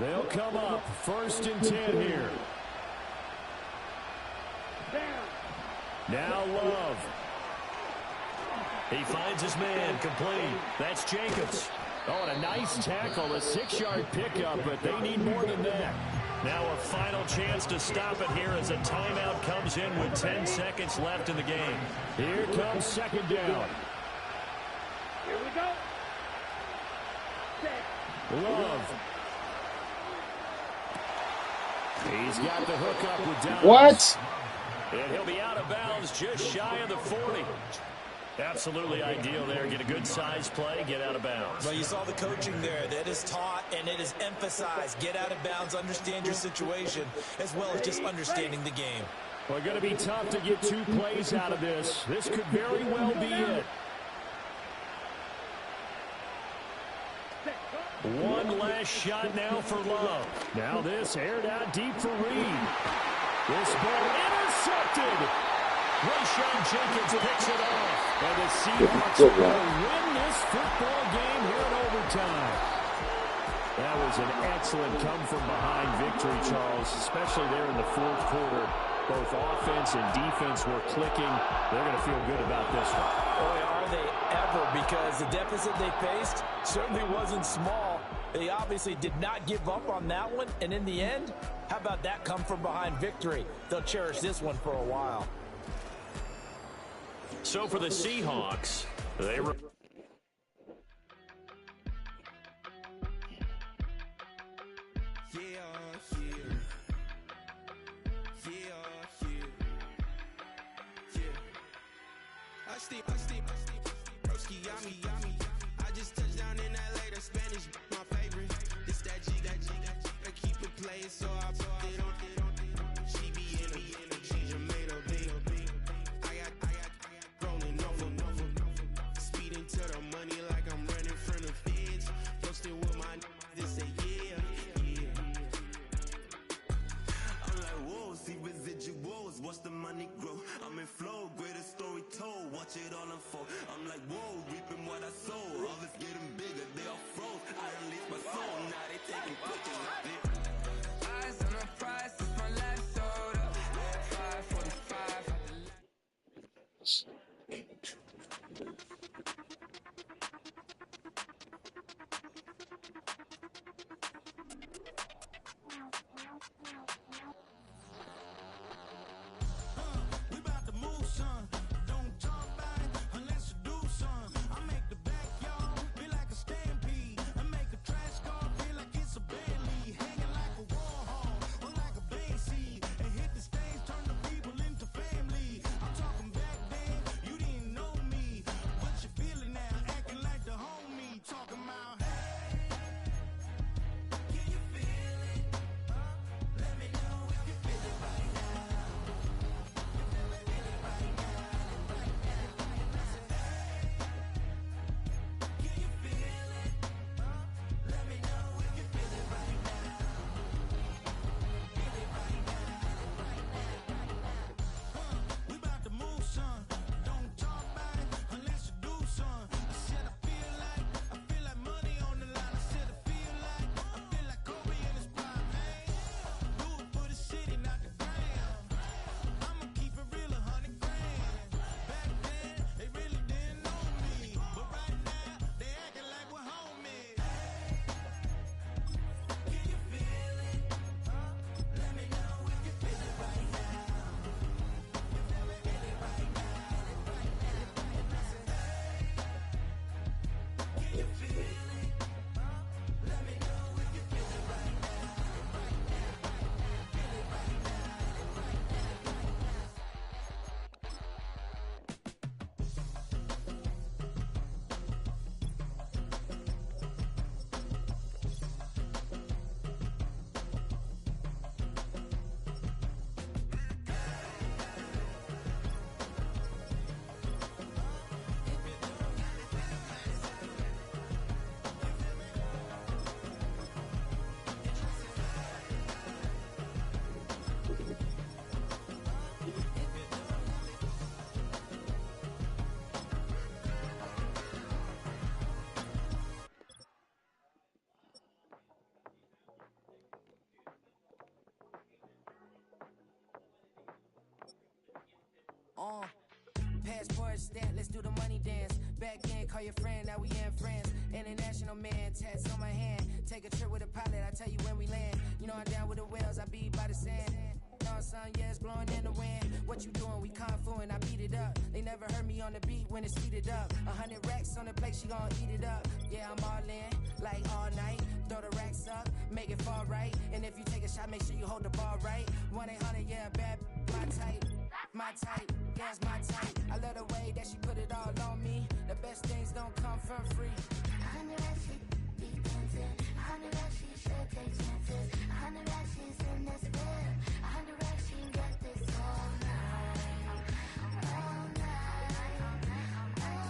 They'll come up 1st and 10 here. Now Love. He finds his man, complete. That's Jacobs. Oh, and a nice tackle, a 6-yard pickup, but they need more than that. Now a final chance to stop it here as a timeout comes in with 10 seconds left in the game. Here comes 2nd down. Here we go. Love. He's got the hook up with Dallas. What? And he'll be out of bounds just shy of the 40. Absolutely ideal there. Get a good size play, get out of bounds. Well, you saw the coaching there. That is taught and it is emphasized. Get out of bounds, understand your situation, as well as just understanding the game. Well, going to be tough to get 2 plays out of this. This could very well be it. One last shot now for Love. Now this aired out deep for Reed. This ball intercepted. Rashawn Jenkins picks it off. And the Seahawks will win this football game here in overtime. That was an excellent come-from-behind victory, Charles, especially there in the 4th quarter. Both offense and defense were clicking. They're going to feel good about this one. Boy, are they ever, because the deficit they faced certainly wasn't small. They obviously did not give up on that one, and in the end, how about that come-from-behind victory? They'll cherish this one for a while. So for the Seahawks, they were... I just touched down in LA, the Spanish, my favorite. This that G, I keep it playing, so I put it on. She be in a she Jamaica beat. I got rolling over, speeding to the money like I'm running from the feds. Posting with my they say yeah. I'm like whoa, see residuals, watch the money grow. I'm in flow, greatest story told, watch it all unfold. I'm like whoa, reaping what I sow. All this getting bigger, they all froze. I released my soul, now they taking pictures of it. Eyes on the prize, it's my last soda. 545. We about to move, son. Don't talk about it unless you do, son. I make the backyard feel like a stampede. I make a trash car feel like it's a Bentley. Hanging like a war hall or like a base seed. And hit the stage, turn the people into family. I'm talking back then, you didn't know me. But you feeling now, acting like the homie. Talking about, hey, can you feel it? Let me know if you feel it right now. Can you feel it? Let me know if you feel it right now. Feel it right now. We about to move, son. Don't talk about it unless you do, son. I said I feel like money on the line. I said I feel like Kobe in his prime. Hey, do it for the city, not the gram. I'ma keep it real, 100 grand. Back then, they really didn't know me. But right now, they acting like we're homies. Can you feel it? Let me know if you feel it right now. You feel it right now. Can you feel it? Let me know if you feel it right now. Passport stamp, let's do the money dance. Back in, call your friend, now we in France. International man, tats on my hand. Take a trip with a pilot, I tell you when we land. You know I'm down with the whales, I be by the sand. No, son, yeah, it's blowing in the wind. What you doing? We kung fu and I beat it up. They never heard me on the beat when it's speeded up. 100 racks on the plate, she gon' eat it up. Yeah, I'm all in, like all night. Throw the racks up, make it fall right. And if you take a shot, make sure you hold the ball right. 1-800, yeah, bad, my type. my type, yeah, it's my type. I love the way that she put it all on me. The best things don't come for free. I knew that she'd be dancing. I knew that she should take chances. I knew that she's in this bed. I knew that she'd get this all night. All night. All night.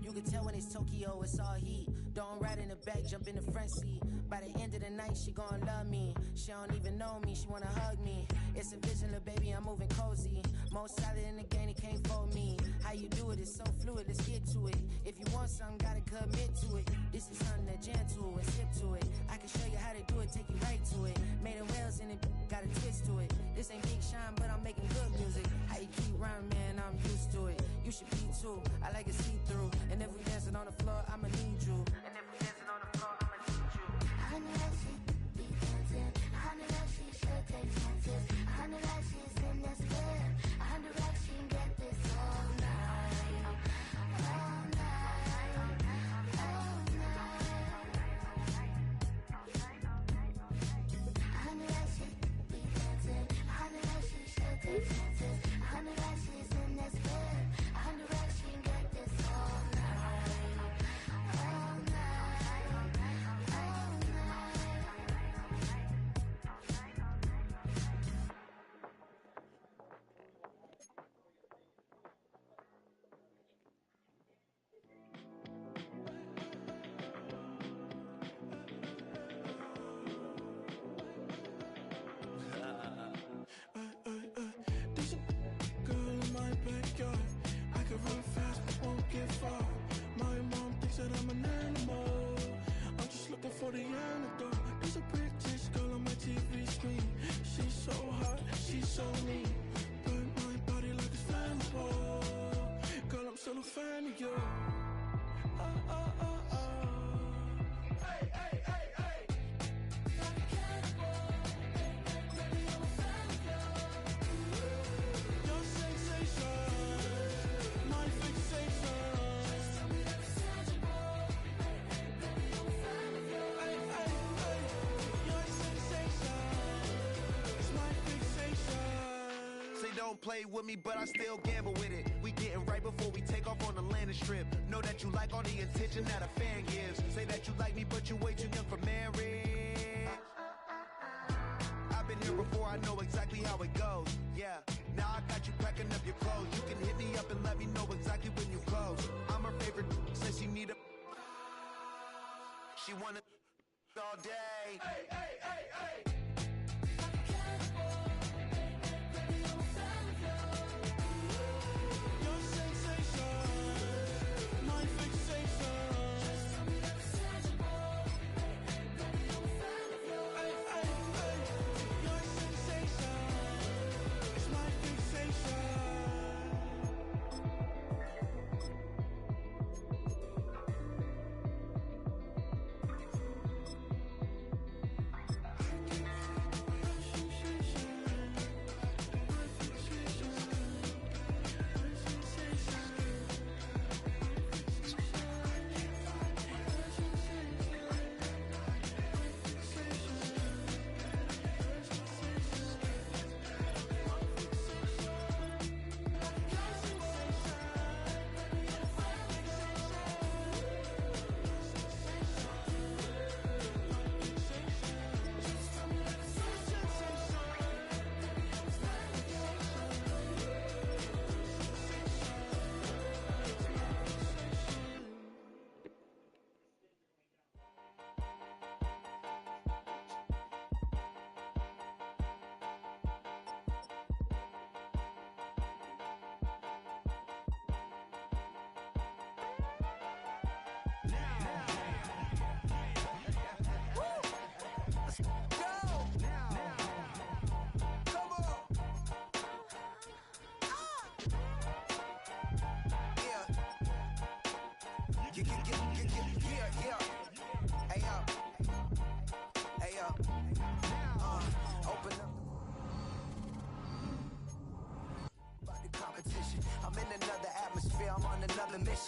You can tell when it's Tokyo, it's all heat. Don't ride in the back, jump in the front seat. By the end of the night, she gon' love me. She don't even know me, she wanna hug me. It's a vision, little baby, I'm moving cozy. Most solid in the game, it can't fold me. How you do it, it's so fluid, let's get to it. If you want something, gotta commit to it. This is something that jam to and sip to it. I can show you how to do it, take you right to it. Made of whales in it, got a twist to it. This ain't Big Sean, but I'm making good music. How you keep rhyming, man, I'm used to it. You should be too, I like it see-through. And if we dancing on the floor, I'ma need you. And if we dancing on the floor, I'ma need you. I knew that she'd be dancing. I knew that she should take chances. I knew that she's in this bed. I knew that she'd get this all night. All night. All night. I knew that she'd be dancing. I knew that she should take chances. I knew that she's in this bed. I knew that she'd get this all night. All night. All There's a girl in my backyard. I can run fast but won't get far. My mom thinks that I'm an animal. I'm just looking for the antidote. There's a British girl on my TV screen. She's so hot, she's so neat. Burn my body like it's flammable. Girl, I'm still a fan of you. Oh, oh, oh, oh. Hey, hey, hey, hey. Like a cannibal. Baby, I'm a fan of you. Your sensation, my fixation. Just tell me that it's tangible. Baby, I'm a fan of you. Hey, hey, hey. Your sensation is my fixation. Say don't play with me, but I still gamble with it. We getting right before we take off on the landing strip. Know that you like all the attention that a fan gives. Say that you like me, but you way too young for marriage. I've been here before, I know exactly how it goes. Yeah, now I got you packing up your clothes. You can hit me up and let me know exactly when you close. I'm her favorite, says she need a... She wanna all day. Hey, hey, hey, hey. Your sensation, my fixation. Just tell me that it's tangible. Baby, I'm a fan of you. Hey, hey, hey. Your sensation is my fixation.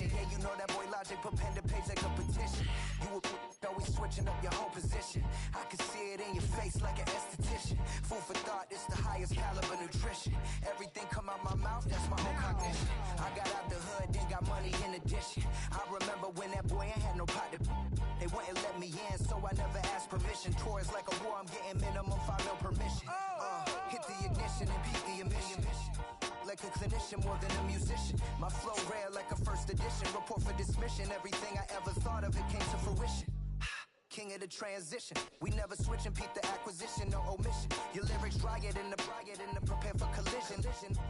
Yeah, you know that boy Logic put pen to page like a petition. You a always switch switching up your whole position. I can see it in your face like an esthetician. Food for thought, it's the highest caliber nutrition. Everything come out my mouth, that's my own cognition. I got out the hood, then got money in addition. I remember when that boy ain't had no pot to. They wouldn't let me in, so I never asked permission. Tours like a war, I'm getting minimum 5 mil permission. Hit the ignition and peak the emission. Like a clinician more than a musician. My flow rare like a first edition. Report for dismission. Everything I ever thought of, it came to fruition. King of the transition. We never switch and peep the acquisition, no omission. Your lyrics drier than the prepare for collision.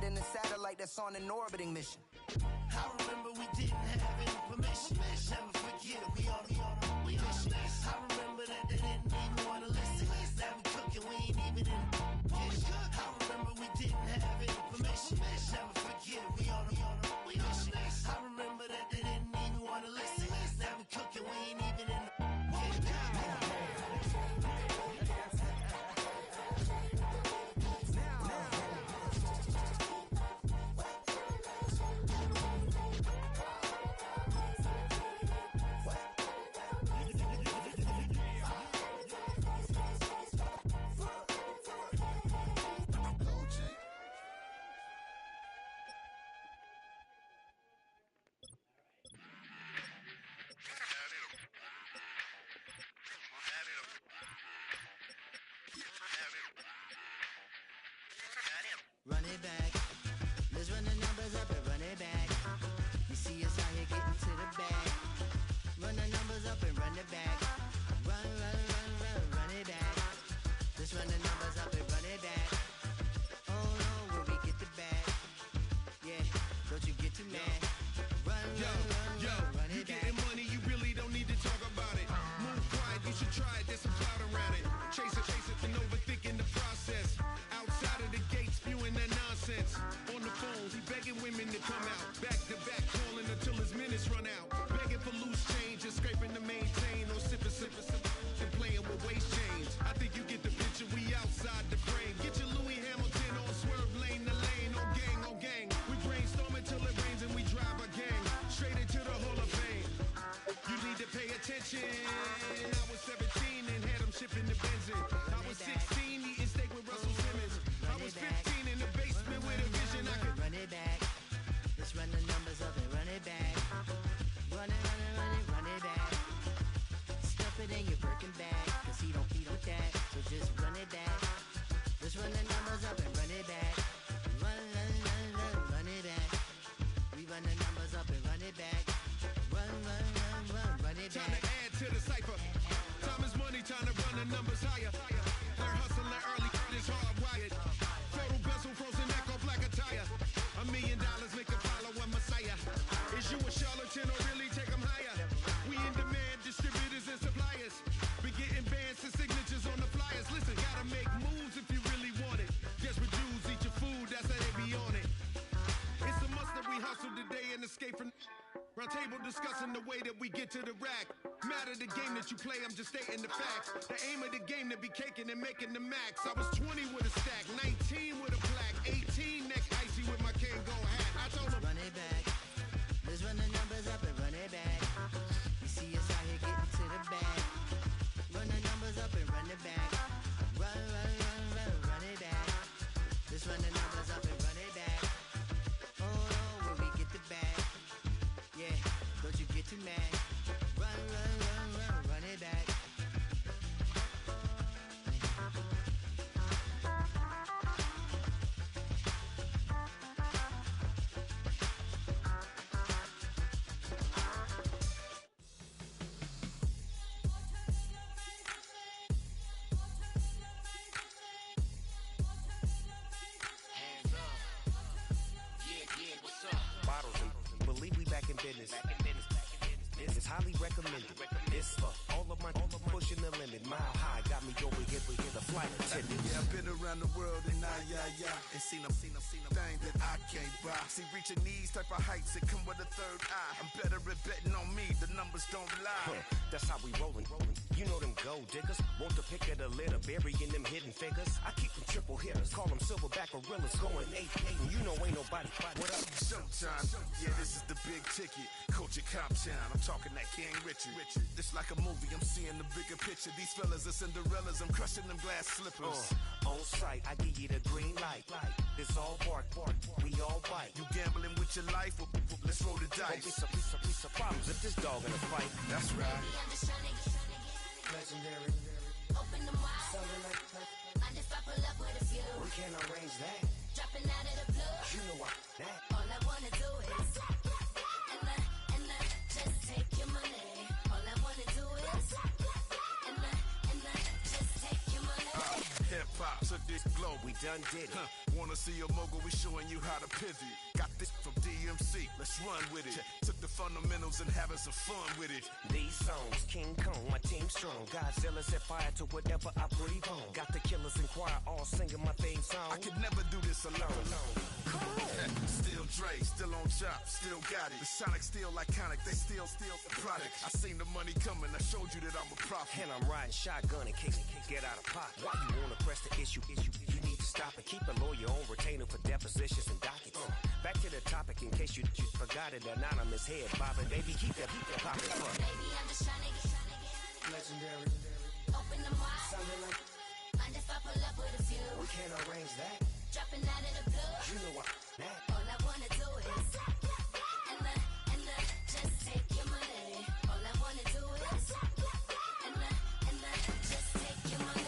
Then the satellite that's on an orbiting mission. I remember we didn't have any permission. Never forget, we on a mission. I remember that they didn't even want to listen. Now we cooking, we ain't even in the kitchen. I remember we didn't have any permission. Never forget, we on a mission. I remember that they didn't even want to listen. Now we cooking, we ain't even in the kitchen. Run it back. Let's run the numbers up and run it back. You see us out here getting to the bag. Run the numbers up and run it back. Run it back. Let's run the numbers up and run it back. Oh no, will we get the bag? Yeah, don't you get too mad. Run it you back. getting money, you really don't need to talk about it. Move quiet, you should try it, there's some clout around it. Chase it, and overthinking the process. Outside of the gates, spewing that nonsense. On the phones, he begging women to come out. Back to back, calling until his minutes run out. Begging for loose change and scraping to maintain. Or sipping, and playing with waist chains. I think you get the picture, we outside the frame. Get your Louis Hamilton on swerve lane to lane. On gang. We brainstorm until it rains and we drive a gang. Straight into the Hall of Fame. You need to pay attention. I was 17 and had them shipping the benzin. I was 16 eating steak with Russell Simmons. I was 15 in the basement with a vision. I could run it back. Let's run the numbers up and run it back. Run it back. Stuff it in your Birkin bag, cause he don't feed with that. So just run it back. Let's run the numbers up and run it back. Run it back. We run the numbers up and run it back. Run it back. time to add to the cipher. Time is money, time to run the numbers higher. They're hustling early, it's hardwired. Photo bezel, frozen echo, black attire. $1 million make a follow a messiah. Is you a charlatan or really take them higher? We in demand, distributors and suppliers. We getting bands and signatures on the flyers. Listen, gotta make moves if you really want it. Desperate Jews eat your food, that's how they be on it. It's a must that we hustle today and escape from. Round table discussing the way that we get to the rack. Matter the game that you play, I'm just stating the facts. The aim of the game to be caking and making the max. I was 20 with a stack, 19 with a plaque, 18 neck icy with my Kango hat. I told him, run it back. Let's run the numbers up and run it back. You see us out here getting to the bag. Run the numbers up and run it back. Run it back. Let's run the numbers up and run it back. Oh no, when we get the bag. Yeah, don't you get too mad. Run it back. What's up? Bottles and believe we back in business. This is highly recommended. This for all of my pushing the limit. Mile high got me over here the flight attendant. Yeah, I've been around the world and and seen them thing that I can't buy. See, reaching these type of heights, it come with a third eye. I'm better at betting on me, the numbers don't lie. That's how we rollin'. You know them gold diggers, want the pick of the litter, burying them hidden figures. I keep them triple hitters, call them silverback gorillas, going 8-8, and you know ain't nobody. What up? Showtime, yeah, this is the big ticket. Culture Cop Town, I'm talking that King Richard. This like a movie, I'm seeing the bigger a picture. These fellas are Cinderellas. I'm crushing them glass slippers. On sight, I give you the green light. It's all bark, we all bite. You gambling with your life? Let's roll the dice. Piece of problems if this dog in a fight. That's right. I'm just trying to get legendary. Open them wide. Something like and if I pull up with a few, We can't arrange that. dropping out of the blue. You know what? That. All I wanna do is and just take your money. All I wanna do is and just take your money. Hip hop took this globe. We done did it. Wanna see a mogul? We showing you how to pivot. Got this from DMC. Let's run with it. Took the fundamentals and having some fun with it. These songs, King Kong, my team strong. Godzilla set fire to whatever I breathe on. Got the killers in choir all singing my theme song. I could never do this alone. Come on. Still Dre, still on top, still got it. The Sonic still iconic, they still the product. I seen the money coming, I showed you that I'm a prophet. And I'm riding shotgun in case get out of pocket. Why you wanna press the issue? You need to stop and keep a lawyer on retainer for depositions and dockets. Back to the topic in case you forgot it. Anonymous head bobbing, baby, keep that popping. Baby, I'm just trying to get Legendary. open them wide. Something like And if I pull up with a few, we can't arrange that. dropping out of the blue. You know what? That. All I wanna do is and just take your money. All I wanna do is and just take your money.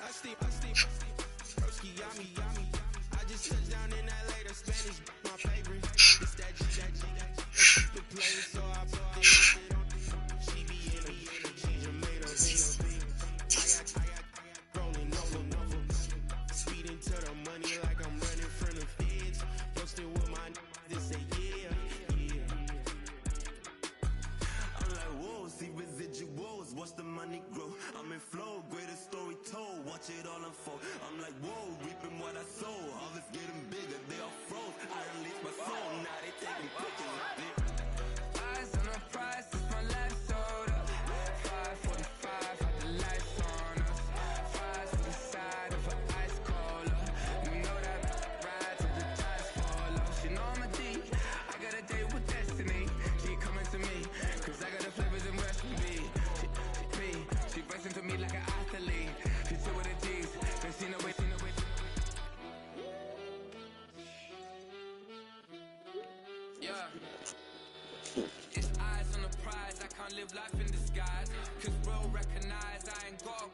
I steep. Broski, yummy. I just touched down in LA, the Spanish, my favorite. It's that the place, so I put it on. She be in a she Jamaican bean. I got rolling over. Speeding to the money like I'm running from the feds. Posted with my they say yeah. I'm like, whoa, see residuals, watch the money grow. I'm in flow, greatest story told, watch it all unfold. I'm like, whoa, reaping what I sow. Harvest getting bigger, they all froze. I unleashed my soul, now they taking pictures. Eyes on the prize, it's my life sold up. 5:45, had the lights on us. Fries to the side of an ice cola. You know that ride till the tires fall off. She know I'm a D, I got a date with destiny. She coming to me, cause I got the flavors and recipe. She racing to me like an athlete. She took with the G's, then she know it. Yeah. It's eyes on the prize, I can't live life in disguise. Cause real recognize I ain't got a